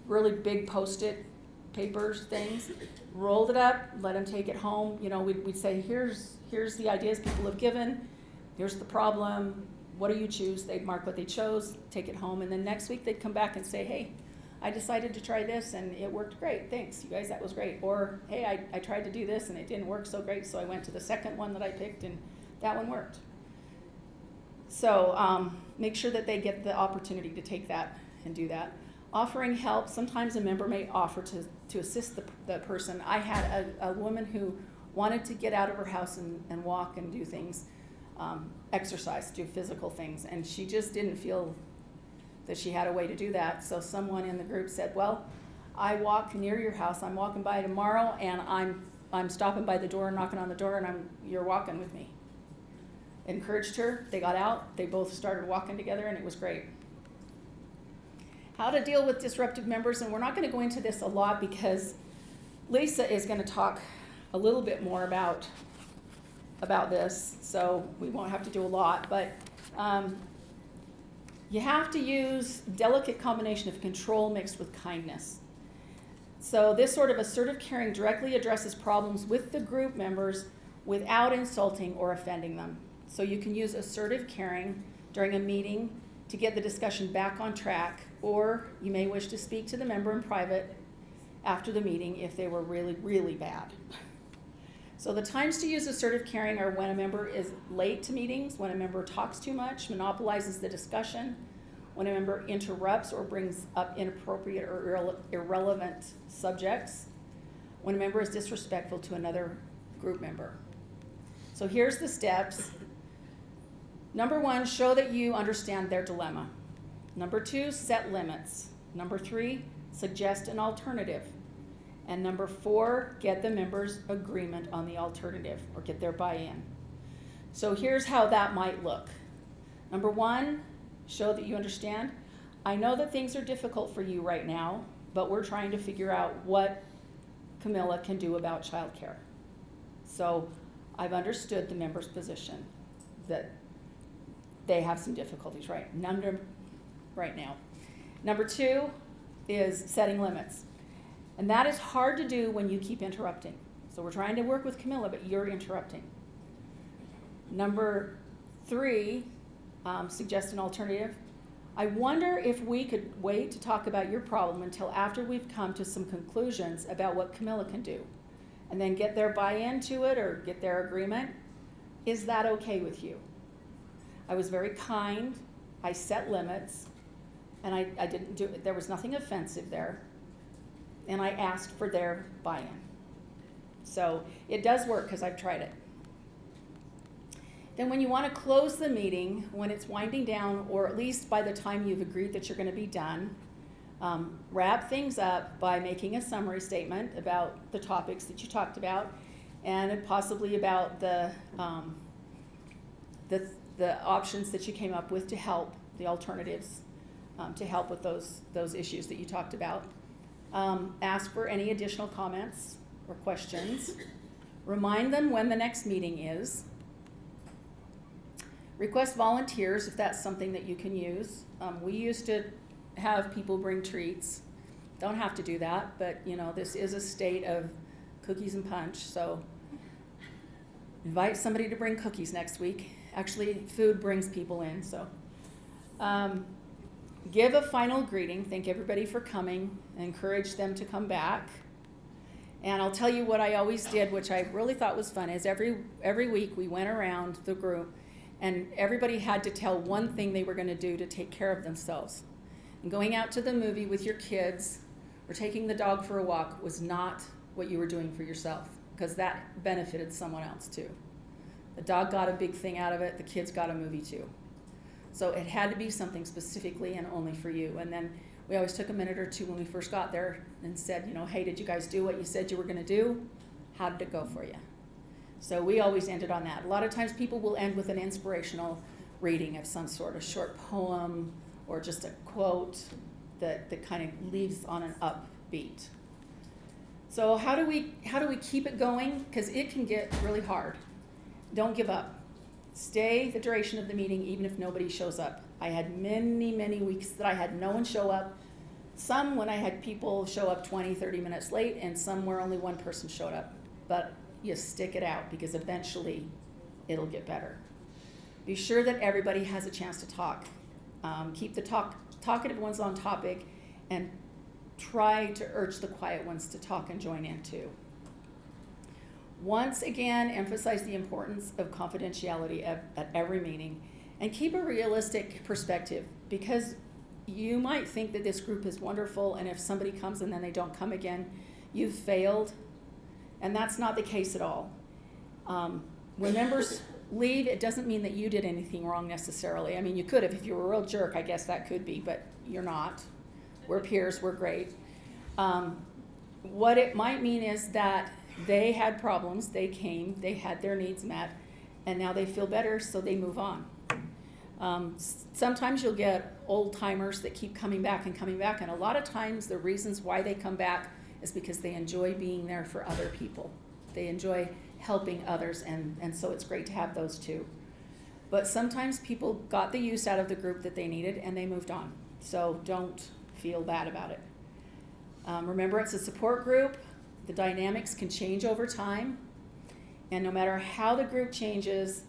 really big Post-it papers things, rolled it up, let them take it home. You know, we'd say, here's the ideas people have given, here's the problem, what do you choose? They'd mark what they chose, take it home, and then next week they'd come back and say, hey, I decided to try this and it worked great, thanks, you guys, that was great. Or, hey, I tried to do this and it didn't work so great, so I went to the second one that I picked and that one worked. So make sure that they get the opportunity to take that and do that. Offering help, sometimes a member may offer to assist the person. I had a woman who wanted to get out of her house and walk and do things, exercise, do physical things, and she just didn't feel that she had a way to do that. So someone in the group said, well, I walk near your house, I'm walking by tomorrow, and I'm stopping by the door, knocking on the door, and you're walking with me. Encouraged her, they got out, they both started walking together, and it was great. How to deal with disruptive members, and we're not going to go into this a lot because Lisa is going to talk a little bit more about this, so we won't have to do a lot, but you have to use delicate combination of control mixed with kindness. So this sort of assertive caring directly addresses problems with the group members without insulting or offending them. So you can use assertive caring during a meeting to get the discussion back on track, or you may wish to speak to the member in private after the meeting if they were really, really bad. So the times to use assertive caring are when a member is late to meetings, when a member talks too much, monopolizes the discussion, when a member interrupts or brings up inappropriate or irrelevant subjects, when a member is disrespectful to another group member. So here's the steps. Number 1, show that you understand their dilemma. Number 2, set limits. Number 3, suggest an alternative. And number 4, get the members' agreement on the alternative, or get their buy-in. So here's how that might look. Number 1, show that you understand. I know that things are difficult for you right now, but we're trying to figure out what Camilla can do about childcare. So I've understood the members' position, that they have some difficulties right now. Number 2 is setting limits. And that is hard to do when you keep interrupting. So we're trying to work with Camilla, but you're interrupting. Number 3, suggest an alternative. I wonder if we could wait to talk about your problem until after we've come to some conclusions about what Camilla can do, and then get their buy-in to it or get their agreement. Is that okay with you? I was very kind. I set limits, and I didn't do it. There was nothing offensive there. And I asked for their buy-in. So it does work because I've tried it. Then when you want to close the meeting, when it's winding down, or at least by the time you've agreed that you're going to be done, wrap things up by making a summary statement about the topics that you talked about, and possibly about the options that you came up with to help, the alternatives to help with those issues that you talked about. Ask for any additional comments or questions. Remind them when the next meeting is. Request volunteers if that's something that you can use. We used to have people bring treats Don't have to do that, but you know, this is a state of cookies and punch, so invite somebody to bring cookies next week. Actually, food brings people in, so. Give a final greeting, thank everybody for coming, encourage them to come back. And I'll tell you what I always did, which I really thought was fun, is every week we went around the group and everybody had to tell one thing they were gonna do to take care of themselves. And going out to the movie with your kids or taking the dog for a walk was not what you were doing for yourself, because that benefited someone else too. The dog got a big thing out of it, the kids got a movie too. So it had to be something specifically and only for you. And then we always took a minute or two when we first got there and said, you know, hey, did you guys do what you said you were gonna do? How did it go for you? So we always ended on that. A lot of times people will end with an inspirational reading of some sort, a short poem or just a quote that kind of leaves on an upbeat. So how do we keep it going? Because it can get really hard. Don't give up. Stay the duration of the meeting even if nobody shows up. I had many weeks that I had no one show up. Some when I had people show up 20, 30 minutes late, and some where only one person showed up. But you stick it out because eventually it'll get better. Be sure that everybody has a chance to talk. Keep the talkative ones on topic and try to urge the quiet ones to talk and join in too. Once again, emphasize the importance of confidentiality at every meeting and keep a realistic perspective, because you might think that this group is wonderful and if somebody comes and then they don't come again, you've failed, and that's not the case at all. When members leave, it doesn't mean that you did anything wrong necessarily. I mean, you could have. If you were a real jerk, I guess that could be, but you're not. We're peers, we're great. What it might mean is that they had problems, they came, they had their needs met, and now they feel better, so they move on. Sometimes you'll get old timers that keep coming back, and a lot of times the reasons why they come back is because they enjoy being there for other people. They enjoy helping others, and so it's great to have those too. But sometimes people got the use out of the group that they needed and they moved on, so don't feel bad about it. Remember, it's a support group. The dynamics can change over time, and no matter how the group changes,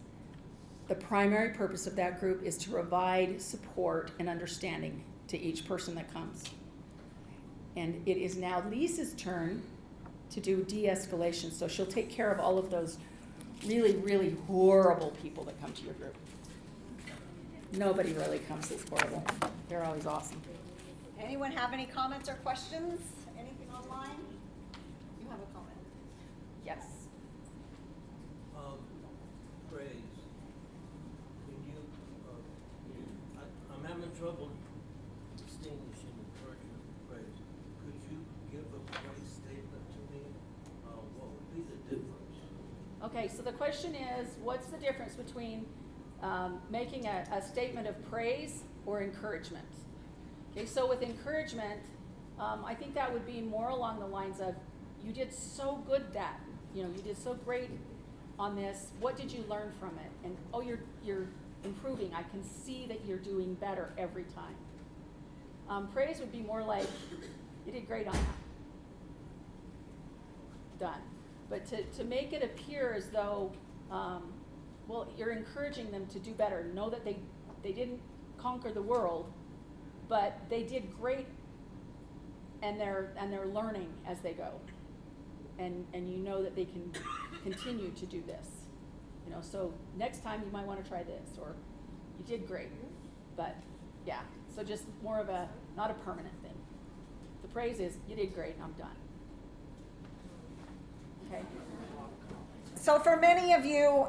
the primary purpose of that group is to provide support and understanding to each person that comes. And it is now Lisa's turn to do de-escalation, so she'll take care of all of those really horrible people that come to your group. Nobody really comes that's horrible. They're always awesome. Anyone have any comments or questions? Anything online? You have a comment. Yes. Praise. Can you, I'm having trouble distinguishing encouragement and praise. Could you give a praise statement to me? What would be the difference? Okay, so the question is, what's the difference between making a statement of praise or encouragement? Okay, so with encouragement, I think that would be more along the lines of, you did so good that, you did so great on this. What did you learn from it? And oh, you're improving. I can see that you're doing better every time. Praise would be more like, you did great on that. Done. But to make it appear as though, well, you're encouraging them to do better. Know that they didn't conquer the world, but they did great, and they're learning as they go, and you know that they can continue to do this, So next time you might want to try this, or you did great, but yeah. So just more of a not a permanent thing. The praise is you did great, and I'm done. Okay. So for many of you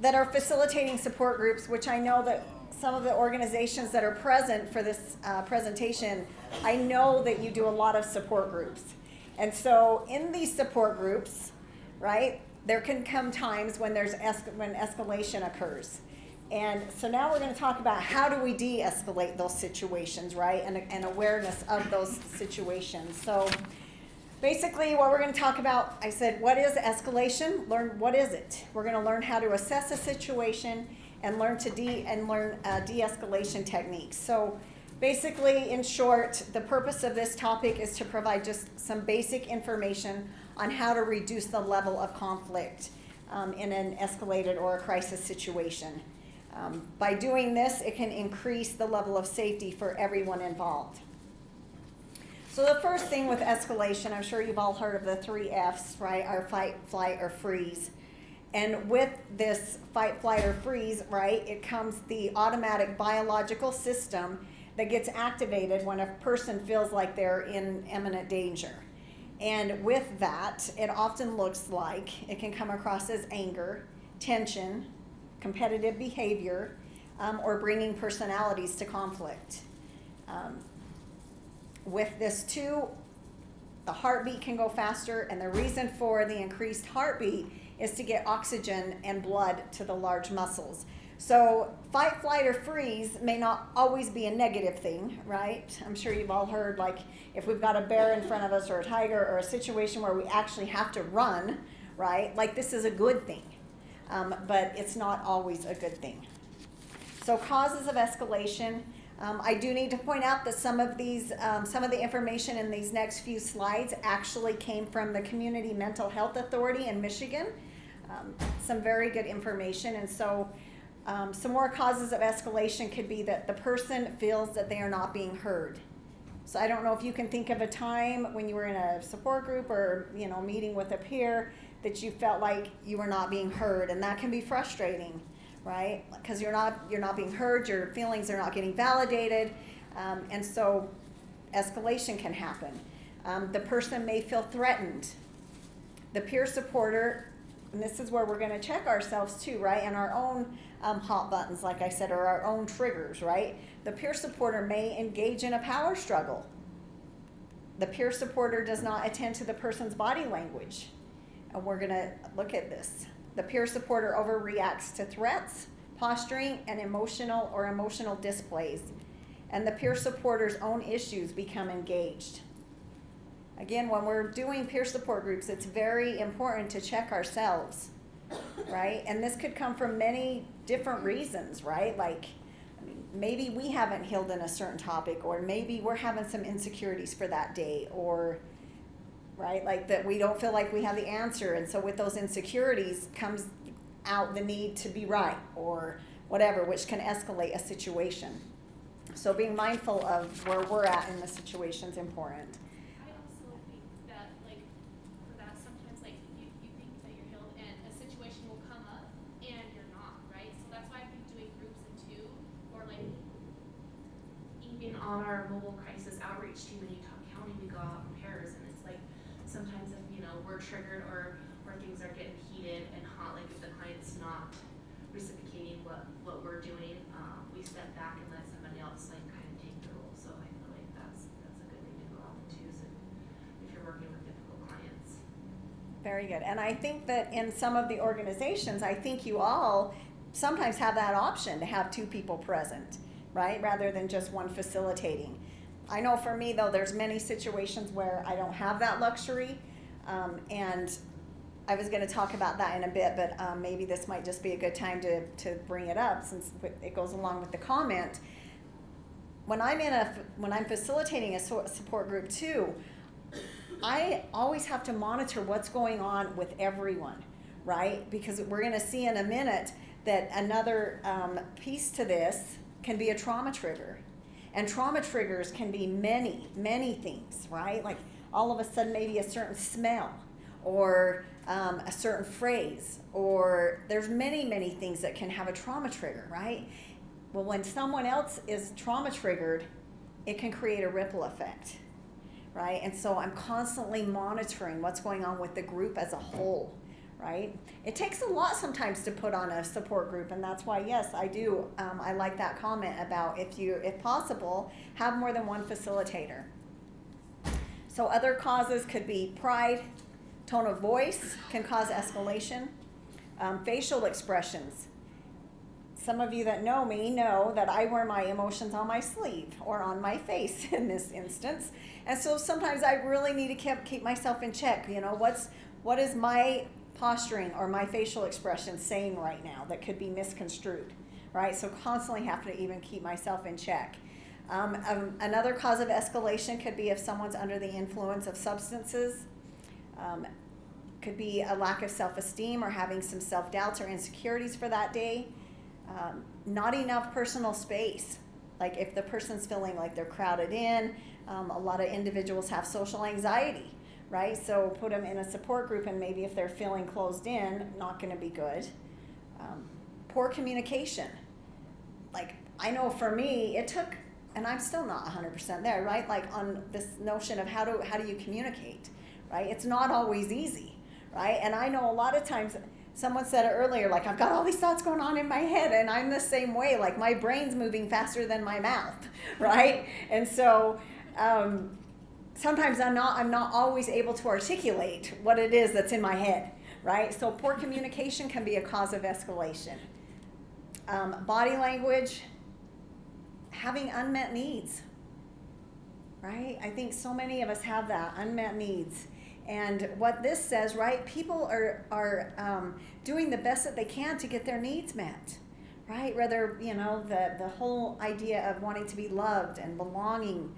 that are facilitating support groups, which I know that some of the organizations that are present for this presentation, I know that you do a lot of support groups. And so in these support groups, right, there can come times when when escalation occurs. And so now we're going to talk about how do we de-escalate those situations, right, and awareness of those situations. So basically what we're going to talk about, I said, what is escalation? Learn what is it. We're going to learn how to assess a situation and learn de-escalation techniques. So basically, in short, the purpose of this topic is to provide just some basic information on how to reduce the level of conflict in an escalated or a crisis situation. By doing this, it can increase the level of safety for everyone involved. So the first thing with escalation, I'm sure you've all heard of the 3 Fs, right? Our fight, flight, or freeze. And with this fight, flight, or freeze, right, it comes the automatic biological system that gets activated when a person feels like they're in imminent danger. And with that, it often looks like it can come across as anger, tension, competitive behavior, or bringing personalities to conflict. With this too, the heartbeat can go faster, and the reason for the increased heartbeat is to get oxygen and blood to the large muscles. So fight, flight, or freeze may not always be a negative thing, right? I'm sure you've all heard, like, if we've got a bear in front of us or a tiger or a situation where we actually have to run, right? Like, this is a good thing, but it's not always a good thing. So causes of escalation. I do need to point out that some of the information in these next few slides actually came from the Community Mental Health Authority in Michigan. Some very good information. And so some more causes of escalation could be that the person feels that they are not being heard. So I don't know if you can think of a time when you were in a support group or, you know, meeting with a peer that you felt like you were not being heard, and that can be frustrating, right? Because you're not being heard, your feelings are not getting validated, and so escalation can happen. The person may feel threatened. The peer supporter, and this is where we're going to check ourselves too, right? And our own hot buttons, like I said, or our own triggers, right? The peer supporter may engage in a power struggle. The peer supporter does not attend to the person's body language. And we're going to look at this. The peer supporter overreacts to threats, posturing, and emotional displays. And the peer supporter's own issues become engaged. Again, when we're doing peer support groups, it's very important to check ourselves, right? And this could come from many different reasons, right? Like, maybe we haven't healed in a certain topic, or maybe we're having some insecurities for that day, or, right, like that we don't feel like we have the answer. And so with those insecurities comes out the need to be right, or whatever, which can escalate a situation. So being mindful of where we're at in the situation is important. I also think that, like, for that, sometimes, like, you think that you're healed and a situation will come up and you're not, right? So that's why I think doing groups of 2, or like even on our mobile crisis outreach team in Utah County, we go out in pairs, and it's like sometimes if, you know, we're triggered or things are getting heated and hot, like if the client's not reciprocating what we're doing, we step back and let somebody else like kind of take the role. So I feel like that's a good thing to go out and choose if you're working with difficult clients. Very good. And I think that in some of the organizations, I think you all sometimes have that option to have 2 people present, right? Rather than just one facilitating. I know for me, though, there's many situations where I don't have that luxury, and I was going to talk about that in a bit, but maybe this might just be a good time to bring it up since it goes along with the comment. When I'm facilitating a support group too, I always have to monitor what's going on with everyone, right? Because we're going to see in a minute that another piece to this can be a trauma trigger. And trauma triggers can be many, many things, right? Like all of a sudden maybe a certain smell, or a certain phrase, or there's many, many things that can have a trauma trigger, right? Well, when someone else is trauma triggered, it can create a ripple effect, right? And so I'm constantly monitoring what's going on with the group as a whole, right? It takes a lot sometimes to put on a support group, and that's why, yes, I do. I like that comment about if possible, have more than one facilitator. So other causes could be pride. Tone of voice can cause escalation. Facial expressions. Some of you that know me know that I wear my emotions on my sleeve or on my face in this instance. And so sometimes I really need to keep myself in check. You know, what is my posturing or my facial expression saying right now that could be misconstrued, right? So constantly have to even keep myself in check. Another cause of escalation could be if someone's under the influence of substances. Could be a lack of self-esteem or having some self-doubts or insecurities for that day. Not enough personal space. Like if the person's feeling like they're crowded in, a lot of individuals have social anxiety, right? So put them in a support group, and maybe if they're feeling closed in, not going to be good. Poor communication. Like I know for me, it took, and I'm still not 100% there, right? Like on this notion of how do you communicate, right? It's not always easy, right? And I know a lot of times, someone said it earlier, like I've got all these thoughts going on in my head, and I'm the same way. Like my brain's moving faster than my mouth, right? And so sometimes I'm not always able to articulate what it is that's in my head, right? So poor communication can be a cause of escalation. Body language, having unmet needs, right? I think so many of us have that, unmet needs. And what this says, right, people are doing the best that they can to get their needs met, right? Whether, the whole idea of wanting to be loved and belonging,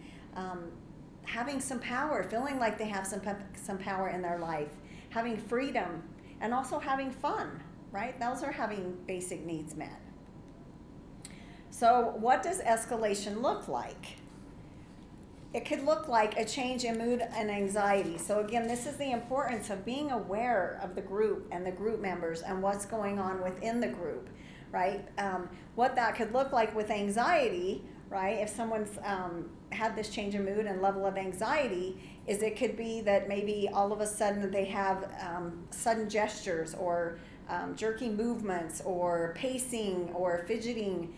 having some power, feeling like they have some power in their life, having freedom, and also having fun, right? Those are having basic needs met. So what does escalation look like? It could look like a change in mood and anxiety. So again, this is the importance of being aware of the group and the group members and what's going on within the group, right? What that could look like with anxiety, right? If someone's had this change in mood and level of anxiety, is it could be that maybe all of a sudden they have sudden gestures or jerky movements or pacing or fidgeting,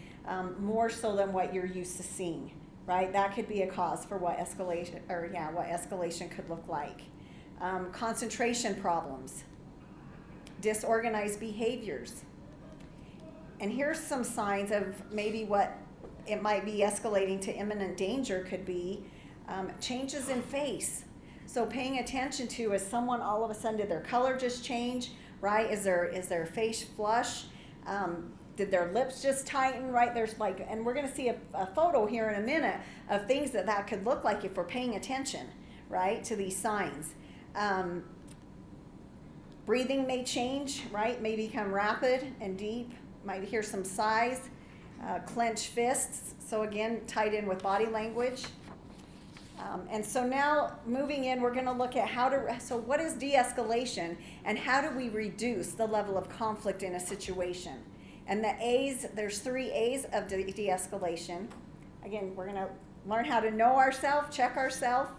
more so than what you're used to seeing, right? That could be a cause for what escalation could look like. Concentration problems, disorganized behaviors. And here's some signs of maybe what it might be escalating to imminent danger could be changes in face. So paying attention to, is someone all of a sudden, did their color just change, right? Is their face flush? Did their lips just tighten, right? There's and we're going to see a photo here in a minute of things that could look like if we're paying attention, right, to these signs. Breathing may change, right? May become rapid and deep. Might hear some sighs, clenched fists. So again, tied in with body language. And so now moving in, we're going to look at so what is de-escalation and how do we reduce the level of conflict in a situation? And the A's, there's 3 A's of de-escalation. Again, we're going to learn how to know ourselves, check ourselves,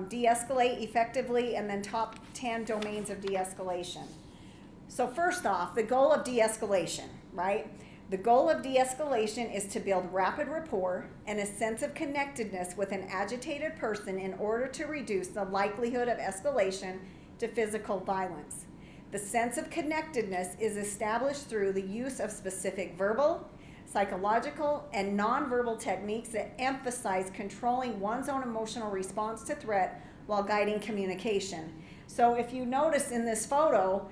de-escalate effectively, and then top 10 domains of de-escalation. So first off, the goal of de-escalation, right? The goal of de-escalation is to build rapid rapport and a sense of connectedness with an agitated person in order to reduce the likelihood of escalation to physical violence. The sense of connectedness is established through the use of specific verbal, psychological, and nonverbal techniques that emphasize controlling one's own emotional response to threat while guiding communication. So if you notice in this photo,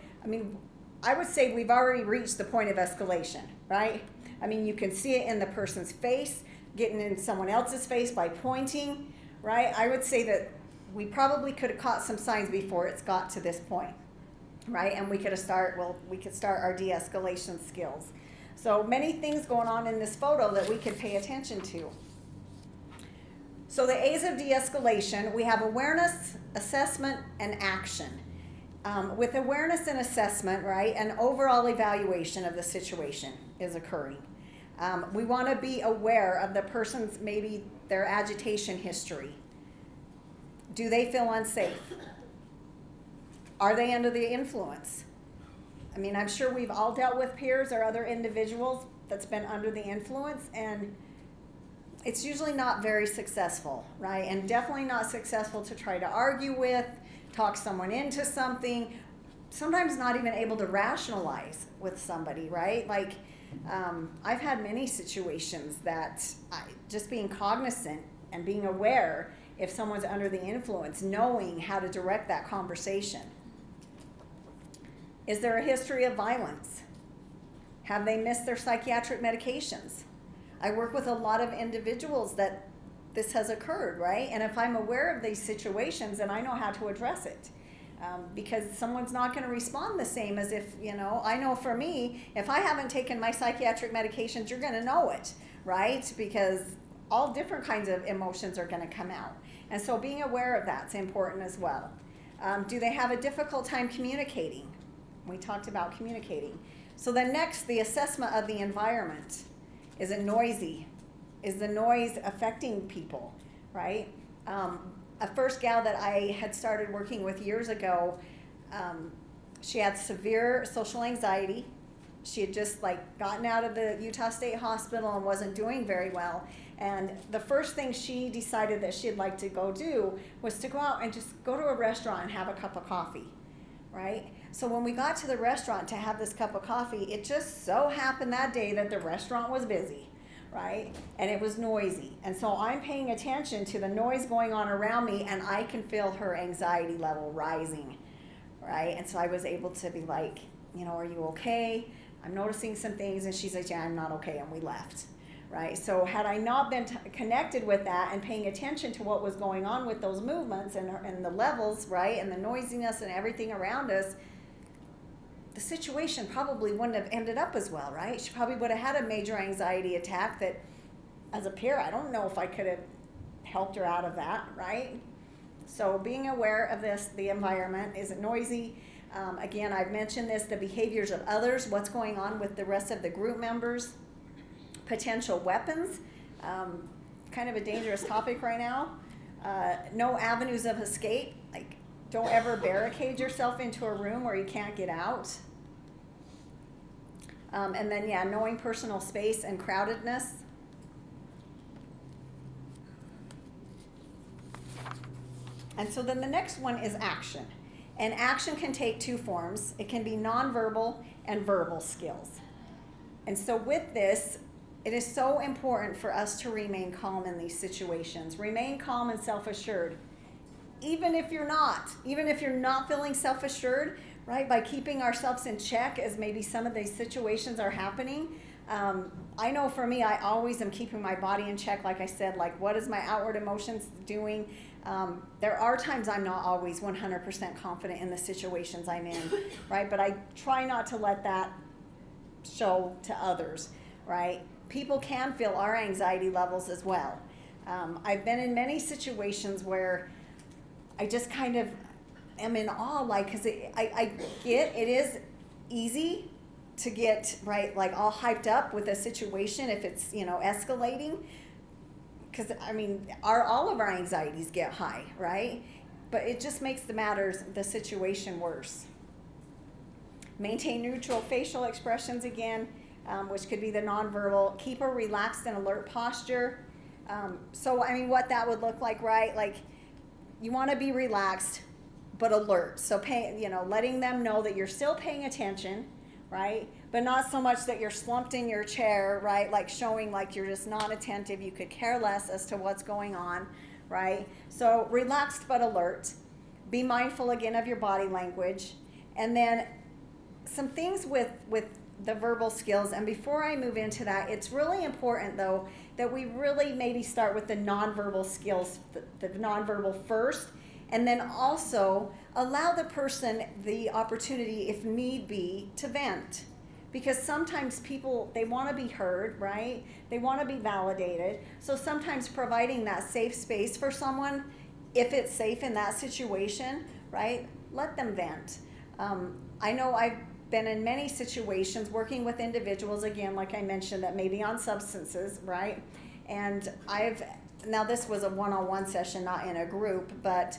I would say we've already reached the point of escalation, right? You can see it in the person's face, getting in someone else's face by pointing, right? I would say that we probably could have caught some signs before it's got to this point, right? And we could start our de-escalation skills. So many things going on in this photo that we could pay attention to. So the A's of de-escalation, we have awareness, assessment, and action. With awareness and assessment, right, an overall evaluation of the situation is occurring. We want to be aware of the person's, maybe their agitation history. Do they feel unsafe? Are they under the influence? I'm sure we've all dealt with peers or other individuals that's been under the influence, and it's usually not very successful, right? And definitely not successful to try to argue with, talk someone into something, sometimes not even able to rationalize with somebody, right? I've had many situations that just being cognizant and being aware if someone's under the influence, knowing how to direct that conversation. Is there a history of violence? Have they missed their psychiatric medications? I work with a lot of individuals that this has occurred, right? And if I'm aware of these situations, then I know how to address it. Because someone's not going to respond the same as if, I know for me, if I haven't taken my psychiatric medications, you're going to know it, right? Because all different kinds of emotions are going to come out. And so being aware of that's important as well. Do they have a difficult time communicating? We talked about communicating. So then next, the assessment of the environment. Is it noisy? Is the noise affecting people, right? A first gal that I had started working with years ago, she had severe social anxiety. She had just gotten out of the Utah State Hospital and wasn't doing very well. And the first thing she decided that she'd like to go do was to go out and just go to a restaurant and have a cup of coffee, right? So when we got to the restaurant to have this cup of coffee, it just so happened that day that the restaurant was busy, right? And it was noisy. And so I'm paying attention to the noise going on around me, and I can feel her anxiety level rising, right? And so I was able to be like, are you okay? I'm noticing some things. And she's like, yeah, I'm not okay. And we left, right? So had I not been connected with that and paying attention to what was going on with those movements and the levels, right, and the noisiness and everything around us, the situation probably wouldn't have ended up as well, right? She probably would have had a major anxiety attack that, as a peer, I don't know if I could have helped her out of that, right? So being aware of this, the environment, is it noisy? Again, I've mentioned this, the behaviors of others, what's going on with the rest of the group members, potential weapons, kind of a dangerous topic right now. No avenues of escape, don't ever barricade yourself into a room where you can't get out. And then, knowing personal space and crowdedness. And so then the next one is action. And action can take two forms. It can be nonverbal and verbal skills. And so with this, it is so important for us to remain calm in these situations. Remain calm and self-assured. Even if you're not feeling self-assured, right, by keeping ourselves in check as maybe some of these situations are happening. I know for me, I always am keeping my body in check, like I said, what is my outward emotions doing? There are times I'm not always 100% confident in the situations I'm in, right, but I try not to let that show to others, right? People can feel our anxiety levels as well. I've been in many situations where I just kind of am in awe, because I get it is easy to get, right, all hyped up with a situation if it's, escalating. Because, all of our anxieties get high, right? But it just makes the situation worse. Maintain neutral facial expressions again, which could be the nonverbal. Keep a relaxed and alert posture. So, what that would look like, right? You want to be relaxed, but alert. So letting them know that you're still paying attention, right? But not so much that you're slumped in your chair, right? Showing you're just not attentive. You could care less as to what's going on, right? So relaxed but alert. Be mindful again of your body language. And then some things with the verbal skills. And before I move into that, it's really important though that we really maybe start with the nonverbal skills, the nonverbal first, and then also allow the person the opportunity, if need be, to vent. Because sometimes people, they want to be heard, right? They want to be validated. So sometimes providing that safe space for someone, if it's safe in that situation, right? Let them vent. I know I've been in many situations working with individuals, again, like I mentioned, that may be on substances, right? And now this was a one-on-one session, not in a group, but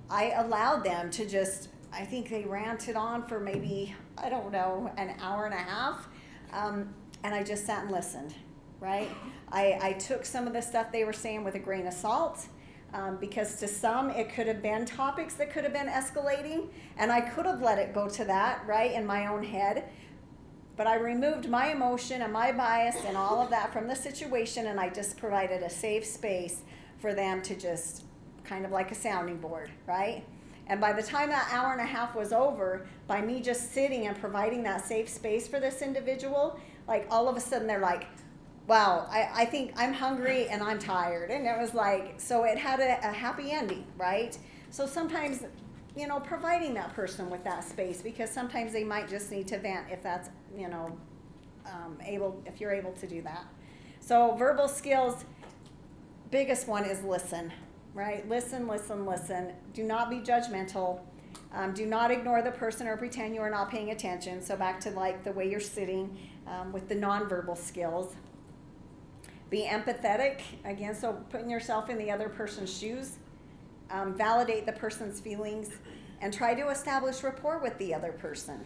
I allowed them to just, I think they ranted on for maybe, I don't know, an hour and a half. And I just sat and listened, right? I took some of the stuff they were saying with a grain of salt. Because to some, it could have been topics that could have been escalating, and I could have let it go to that, right, in my own head. But I removed my emotion and my bias and all of that from the situation, and I just provided a safe space for them to just kind of like a sounding board, right? And by the time that hour and a half was over, by me just sitting and providing that safe space for this individual, all of a sudden they're like, wow, I think I'm hungry and I'm tired. And it was like, so it had a happy ending, right? So sometimes, you know, providing that person with that space, because sometimes they might just need to vent if that's, you know, if you're able to do that. So verbal skills, biggest one is listen, right? Listen, listen, listen. Do not be judgmental. Do not ignore the person or pretend you are not paying attention. So back to like the way you're sitting with the nonverbal skills. Be empathetic, again, so putting yourself in the other person's shoes. Validate the person's feelings and try to establish rapport with the other person.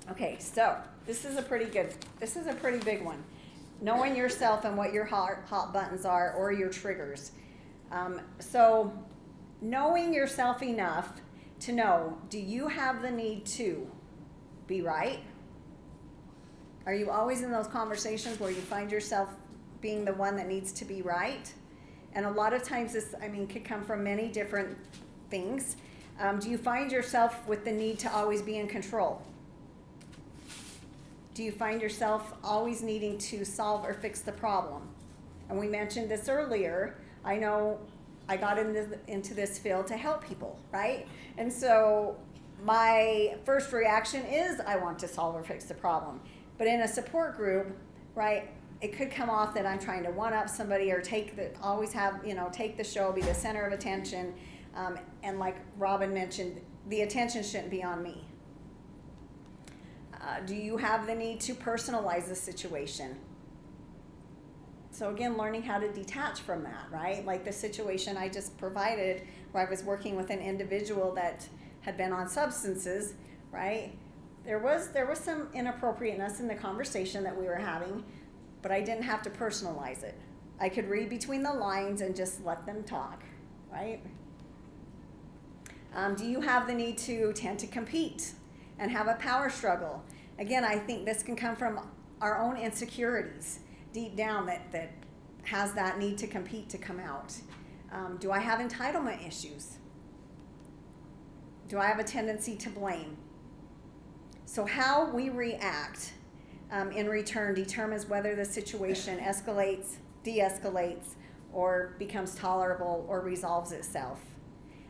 Okay, so this is a pretty big one. Knowing yourself and what your hot buttons are or your triggers. So knowing yourself enough to know, do you have the need to be right? Are you always in those conversations where you find yourself being the one that needs to be right? And a lot of times this, could come from many different things. Do you find yourself with the need to always be in control? Do you find yourself always needing to solve or fix the problem? And we mentioned this earlier. I know I got into this field to help people, right? And so my first reaction is I want to solve or fix the problem. But in a support group, right, it could come off that I'm trying to one-up somebody or take the show, be the center of attention. And like Robyn mentioned, the attention shouldn't be on me. Do you have the need to personalize the situation? So again, learning how to detach from that, right? Like the situation I just provided where I was working with an individual that had been on substances, right? There was some inappropriateness in the conversation that we were having, but I didn't have to personalize it. I could read between the lines and just let them talk, right? Do you have the need to tend to compete and have a power struggle? Again, I think this can come from our own insecurities deep down that has that need to compete to come out. Do I have entitlement issues? Do I have a tendency to blame? So how we react in return determines whether the situation escalates, de-escalates, or becomes tolerable or resolves itself.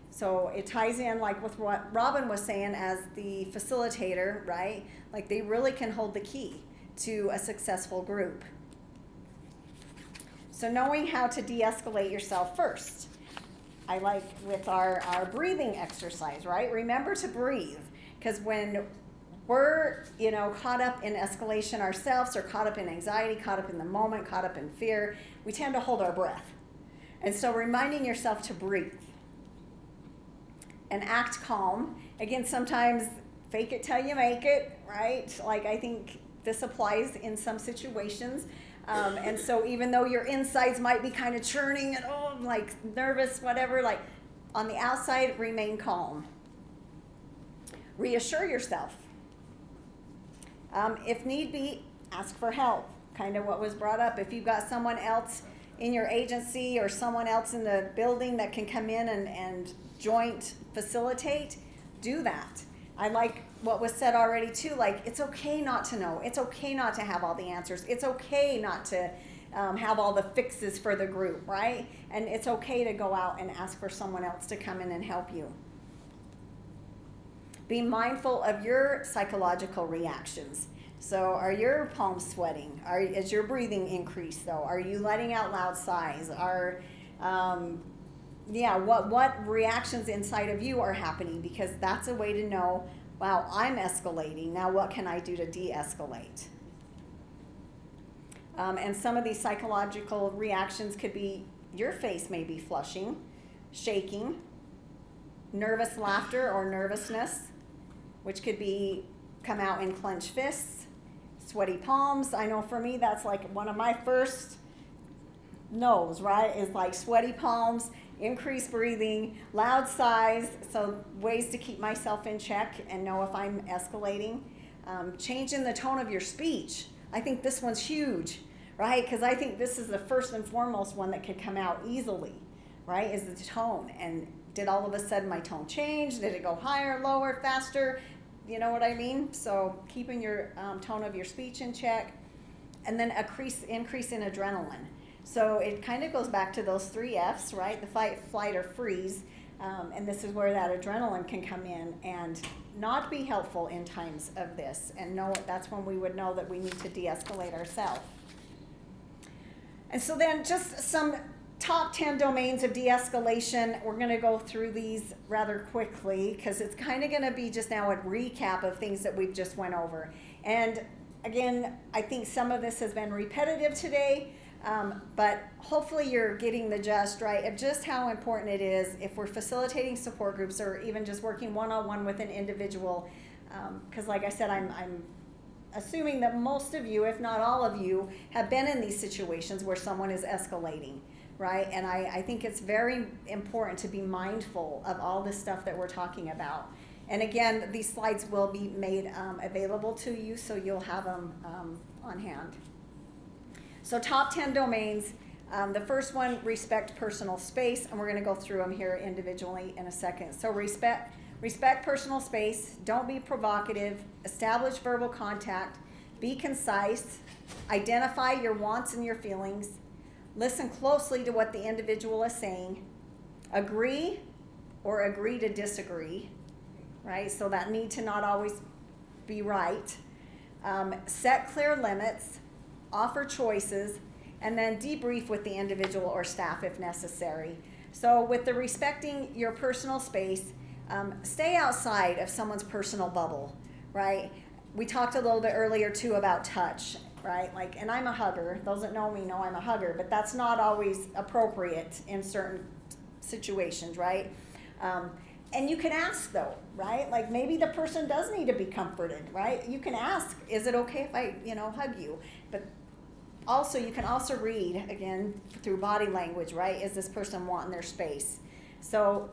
So it ties in like with what Robyn was saying as the facilitator, right? Like they really can hold the key to a successful group. So knowing how to de-escalate yourself first. I like with our breathing exercise, right? Remember to breathe, because when we're, caught up in escalation ourselves or caught up in anxiety, caught up in the moment, caught up in fear, we tend to hold our breath. And so reminding yourself to breathe and act calm. Again, sometimes fake it till you make it, right? Like I think this applies in some situations. And so even though your insides might be kind of churning and like nervous, whatever, like on the outside, remain calm. Reassure yourself. If need be, ask for help. Kind of what was brought up. If you've got someone else in your agency or someone else in the building that can come in and joint facilitate, do that. I like what was said already too, like it's okay not to know. It's okay not to have all the answers. It's okay not to have all the fixes for the group, right? And it's okay to go out and ask for someone else to come in and help you. Be mindful of your psychological reactions. So are your palms sweating? Is your breathing increased though? Are you letting out loud sighs? What reactions inside of you are happening? Because that's a way to know, wow, I'm escalating. Now what can I do to de-escalate? And some of these psychological reactions could be your face may be flushing, shaking, nervous laughter or nervousness, which could be come out in clenched fists, sweaty palms. I know for me that's like one of my first no's, right? Is like sweaty palms, increased breathing, loud sighs. So ways to keep myself in check and know if I'm escalating. Changing the tone of your speech. I think this one's huge, right? Because I think this is the first and foremost one that could come out easily, right? Is the tone. And did all of a sudden my tone change? Did it go higher, lower, faster? You know what I mean? So keeping your tone of your speech in check. and then increase in adrenaline. So it kind of goes back to those 3 F's, right? The fight, flight, or freeze. And this is where that adrenaline can come in and not be helpful in times of this. And that's when we would know that we need to de-escalate ourselves. And so then just some top 10 domains of de-escalation. We're going to go through these rather quickly because it's kind of going to be just now a recap of things that we've just went over. And again, I think some of this has been repetitive today, but hopefully you're getting the gist, right, of just how important it is if we're facilitating support groups or even just working one-on-one with an individual. Because like I said, I'm assuming that most of you, if not all of you, have been in these situations where someone is escalating, right? And I think it's very important to be mindful of all this stuff that we're talking about. And again, these slides will be made available to you, so you'll have them on hand. So top 10 domains. The first one, respect personal space, and we're going to go through them here individually in a second. So respect personal space, don't be provocative, establish verbal contact, be concise, identify your wants and your feelings, listen closely to what the individual is saying, agree or agree to disagree, right? So that need to not always be right. Set clear limits, offer choices, and then debrief with the individual or staff if necessary. So with the respecting your personal space, stay outside of someone's personal bubble, right? We talked a little bit earlier too about touch, right? Like, and I'm a hugger. Those that know me know I'm a hugger, but that's not always appropriate in certain situations, right? And you can ask though, right? Like maybe the person does need to be comforted, right? You can ask, is it okay if I, hug you? But also, you can also read, again, through body language, right? Is this person wanting their space? So,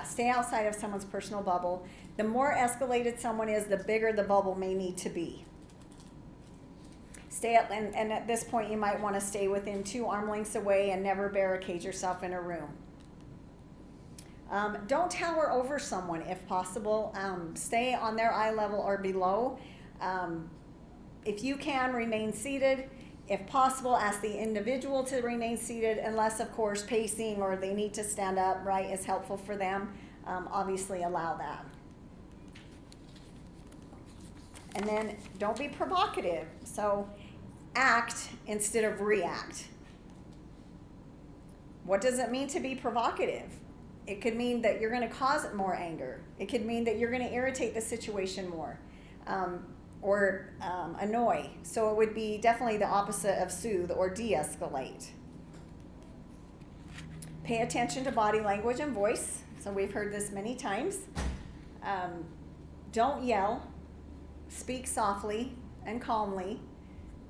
stay outside of someone's personal bubble. The more escalated someone is, the bigger the bubble may need to be. Stay up, and at this point, you might want to stay within 2 arm lengths away and never barricade yourself in a room. Don't tower over someone if possible. Stay on their eye level or below. If you can, remain seated. If possible, ask the individual to remain seated, unless, of course, pacing or they need to stand up, right, is helpful for them. Obviously, allow that. And then don't be provocative. So act instead of react. What does it mean to be provocative? It could mean that you're going to cause more anger. It could mean that you're going to irritate the situation more. Or annoy. So it would be definitely the opposite of soothe or de-escalate. Pay attention to body language and voice. So we've heard this many times. Don't yell. Speak softly and calmly.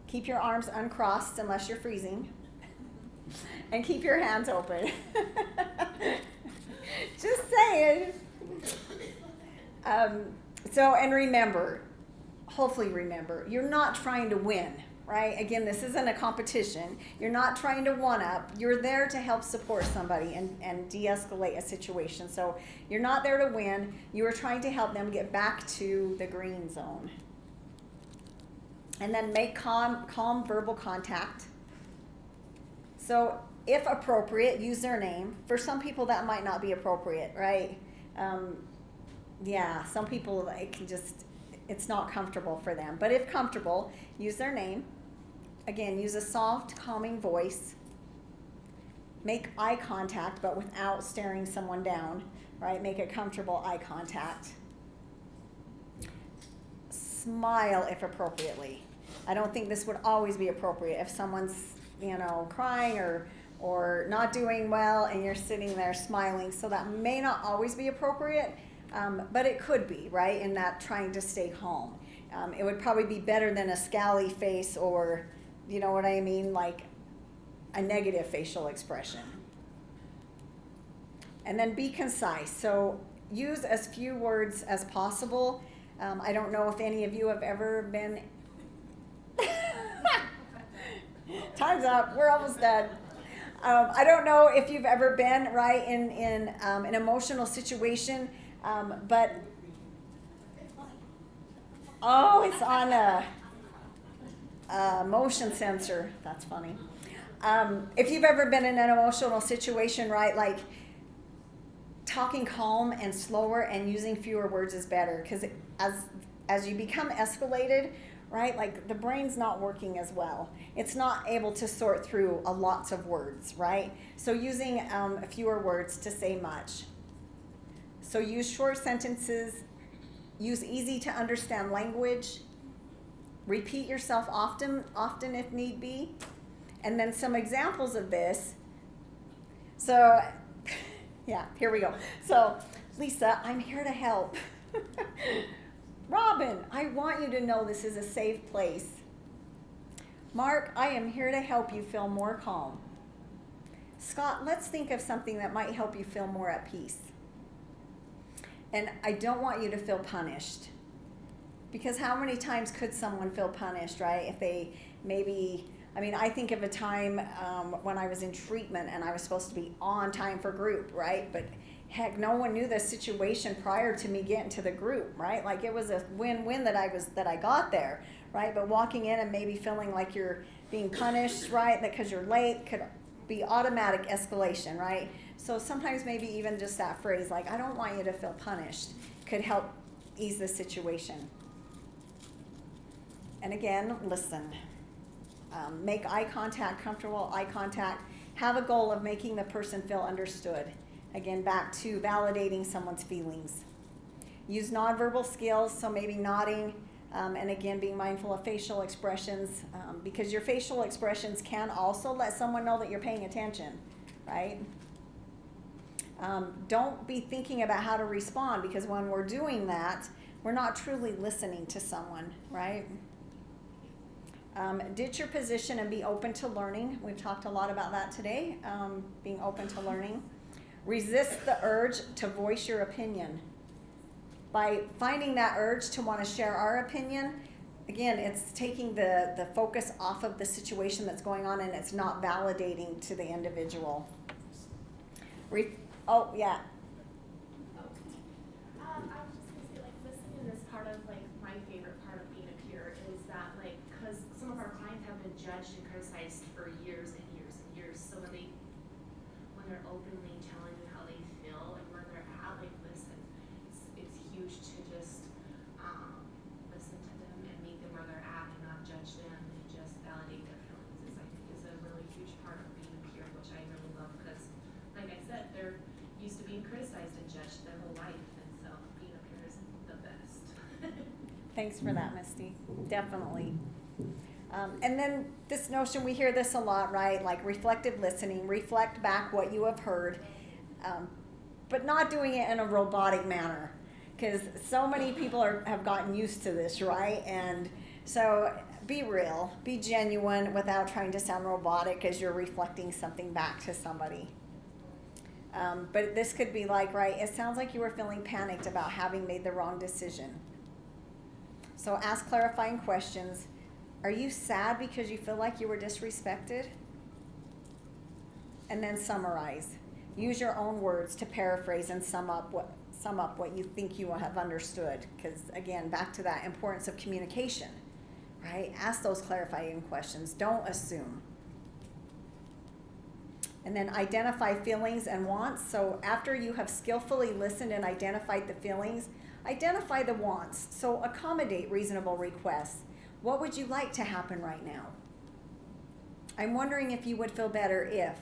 Keep your arms uncrossed unless you're freezing. And keep your hands open. Just saying. And remember, hopefully remember, you're not trying to win, right? Again, this isn't a competition. You're not trying to one-up. You're there to help support somebody and de-escalate a situation. So you're not there to win. You are trying to help them get back to the green zone. And then make calm verbal contact. So if appropriate, use their name. For some people, that might not be appropriate, right? Some people, it's not comfortable for them. But if comfortable, use their name. Again, use a soft, calming voice. Make eye contact, but without staring someone down, right? Make it comfortable eye contact. Smile if appropriately. I don't think this would always be appropriate if someone's, crying or not doing well and you're sitting there smiling. So that may not always be appropriate. But it could be, right, in that trying to stay calm. It would probably be better than a scowly face or, you know what I mean, like a negative facial expression. And then be concise. So use as few words as possible. I don't know if any of you have ever been... Time's up. We're almost done. I don't know if you've ever been, right, in an emotional situation. It's on motion sensor. That's funny. If you've ever been in an emotional situation, right, like talking calm and slower and using fewer words is better, because as you become escalated, right, like the brain's not working as well. It's not able to sort through lots of words, right? So using fewer words to say much. So use short sentences, use easy to understand language, repeat yourself often if need be. And then some examples of this. So, yeah, here we go. So, Lisa, I'm here to help. Robyn, I want you to know this is a safe place. Mark, I am here to help you feel more calm. Scott, let's think of something that might help you feel more at peace. And I don't want you to feel punished. Because how many times could someone feel punished, right? If they maybe, I think of a time when I was in treatment and I was supposed to be on time for group, right? But heck, no one knew the situation prior to me getting to the group, right? Like it was a win-win that I got there, right? But walking in and maybe feeling like you're being punished, right? Because you're late could be automatic escalation, right? So sometimes maybe even just that phrase, like, I don't want you to feel punished, could help ease the situation. And again, listen. Make eye contact, comfortable eye contact. Have a goal of making the person feel understood. Again, back to validating someone's feelings. Use nonverbal skills, so maybe nodding, and again, being mindful of facial expressions, because your facial expressions can also let someone know that you're paying attention, right? Don't be thinking about how to respond, because when we're doing that, we're not truly listening to someone, right? Ditch your position and be open to learning. We've talked a lot about that today, being open to learning. Resist the urge to voice your opinion. By finding that urge to want to share our opinion, again, it's taking the focus off of the situation that's going on, and it's not validating to the individual. Oh, yeah. I was just gonna say, like, listening is part of, like, my favorite part of being a peer is that, like, because some of our clients have been judged and criticized for years and years and years, so when they're openly telling you how they feel and where they're at, like, listen, it's huge to just listen to them and meet them where they're at and not judge them and just validate their feelings is, I think, is a really huge part of being a peer, which I really love, because, like I said, they're used to being criticized and judged their whole life, and so being a peer is the best. Thanks for that, Misty. Definitely. And then this notion, we hear this a lot, right? Like reflective listening, reflect back what you have heard, but not doing it in a robotic manner, because so many people have gotten used to this, right? And so be real, be genuine without trying to sound robotic as you're reflecting something back to somebody. But this could be like, right, it sounds like you were feeling panicked about having made the wrong decision. So ask clarifying questions. Are you sad because you feel like you were disrespected? And then summarize. Use your own words to paraphrase and sum up what you think you have understood. Because again, back to that importance of communication, right? Ask those clarifying questions. Don't assume. And then identify feelings and wants. So after you have skillfully listened and identified the feelings, identify the wants. So accommodate reasonable requests. What would you like to happen right now? I'm wondering if you would feel better if.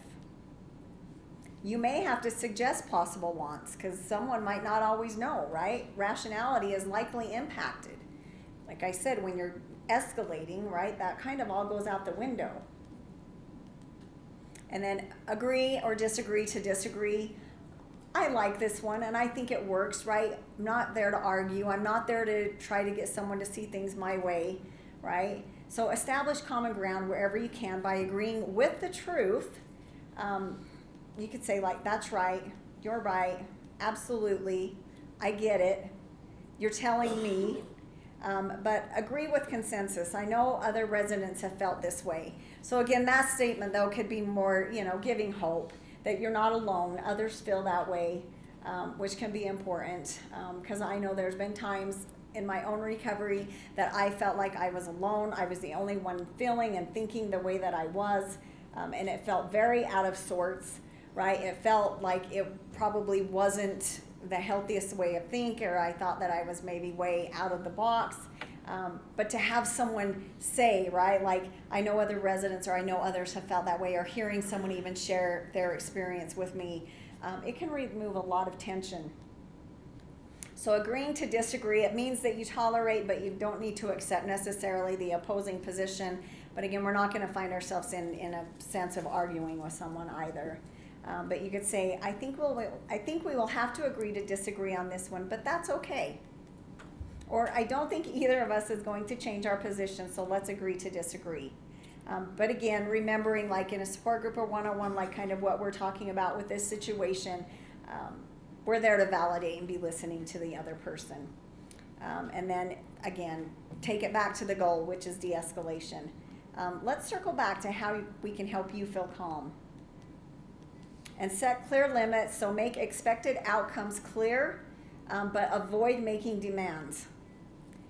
You may have to suggest possible wants, because someone might not always know, right? Rationality is likely impacted. Like I said, when you're escalating, right, that kind of all goes out the window. And then agree or disagree to disagree. I like this one and I think it works, right? I'm not there to argue. I'm not there to try to get someone to see things my way, right? So establish common ground wherever you can by agreeing with the truth. You could say like, that's right, you're right, absolutely, I get it, you're telling me, but agree with consensus. I know other residents have felt this way. So again, that statement though could be more, giving hope that you're not alone, others feel that way, which can be important, because I know there's been times in my own recovery that I felt like I was alone. I was the only one feeling and thinking the way that I was, and it felt very out of sorts, right? It felt like it probably wasn't the healthiest way of thinking, or I thought that I was maybe way out of the box. But to have someone say, right, like I know other residents or I know others have felt that way, or hearing someone even share their experience with me, it can remove a lot of tension. So agreeing to disagree, it means that you tolerate, but you don't need to accept necessarily the opposing position. But again, we're not going to find ourselves in a sense of arguing with someone either. But you could say, I think we will have to agree to disagree on this one, but that's okay. Or I don't think either of us is going to change our position, so let's agree to disagree. But again, remembering like in a support group or one-on-one, like kind of what we're talking about with this situation, we're there to validate and be listening to the other person. And then again, take it back to the goal, which is de-escalation. Let's circle back to how we can help you feel calm. And set clear limits, so make expected outcomes clear, but avoid making demands.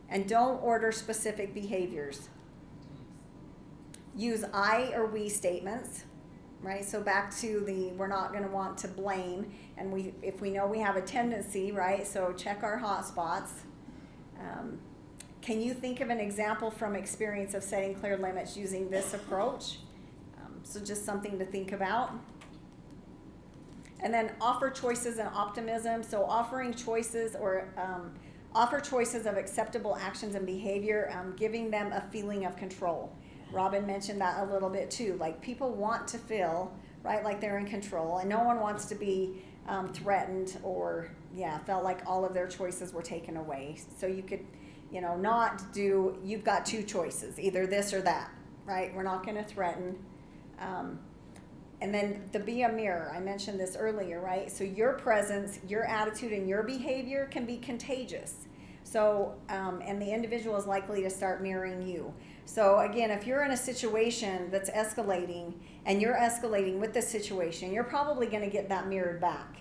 And don't order specific behaviors. Use I or we statements, right? So back to we're not going to want to blame, and if we know we have a tendency, right? So check our hot spots. Can you think of an example from experience of setting clear limits using this approach? So just something to think about. And then offer choices and optimism. So offering choices or offer choices of acceptable actions and behavior, giving them a feeling of control. Robyn mentioned that a little bit too. Like people want to feel, right, like they're in control, and no one wants to be threatened or, felt like all of their choices were taken away. So you could, you've got two choices, either this or that, right? We're not going to threaten. And then the be a mirror, I mentioned this earlier, right? So your presence, your attitude, and your behavior can be contagious. So, and the individual is likely to start mirroring you. So again, if you're in a situation that's escalating and you're escalating with the situation, you're probably going to get that mirrored back,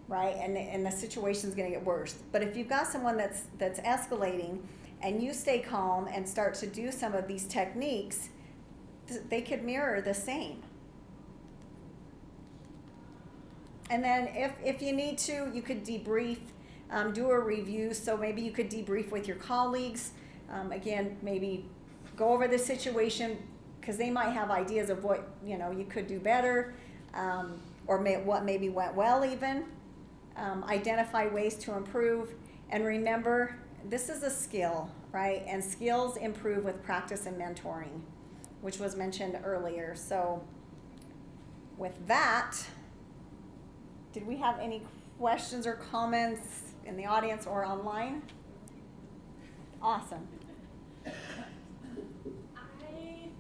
right? And the situation's going to get worse. But if you've got someone that's escalating and you stay calm and start to do some of these techniques, they could mirror the same. And then if you need to, you could debrief, do a review. So maybe you could debrief with your colleagues. Again, maybe go over the situation because they might have ideas of what, you could do better, or what maybe went well even. Identify ways to improve. And remember, this is a skill, right? And skills improve with practice and mentoring, which was mentioned earlier. So with that, did we have any questions or comments in the audience or online? Awesome. I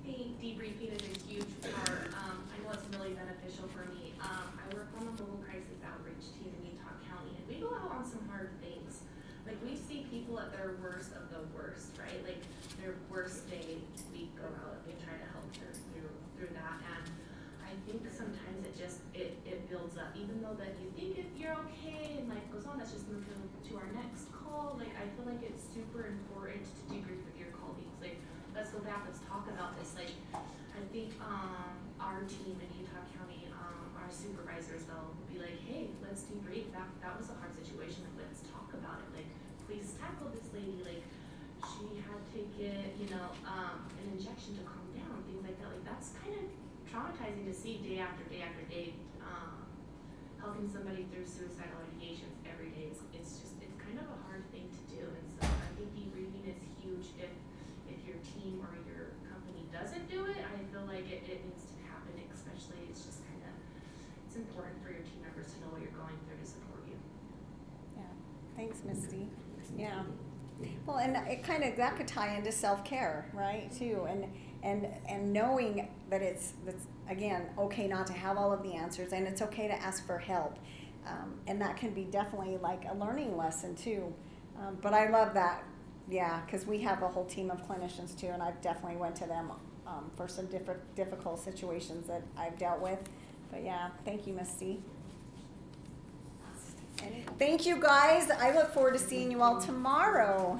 think debriefing is a huge part. I know it's really beneficial for me. I work on the mobile crisis outreach team in Utah County, and we go out on some hard things. Like we see people at their worst of the worst, right? Like their worst day, we go out and we try to help them through that. And I think sometimes it builds up, even though that you think you're okay and life goes on. Let's just move to our next call. Like I feel like it's super important to debrief with your colleagues. Like let's go back, let's talk about this. Like I think our team in Utah County, our supervisors, they'll be like, hey, let's debrief. That was a hard situation. Like let's talk about it. Like please tackle this lady. Like she had to get an injection to calm down, things like that. Like that's kind of traumatizing to see day after day after day. Helping somebody through suicidal ideations every day, it's kind of a hard thing to do. And so I think debriefing is huge. If your team or your company doesn't do it, I feel like it needs to happen. Especially, it's important for your team members to know what you're going through to support you. Yeah, thanks, Misty. Yeah. Well, and that could tie into self-care, right, too, and knowing that it's again okay not to have all of the answers, and it's okay to ask for help, and that can be definitely like a learning lesson too. But I love that, because we have a whole team of clinicians too, and I've definitely went to them for some difficult situations that I've dealt with. But thank you, Misty. Thank you, guys. I look forward to seeing you all tomorrow.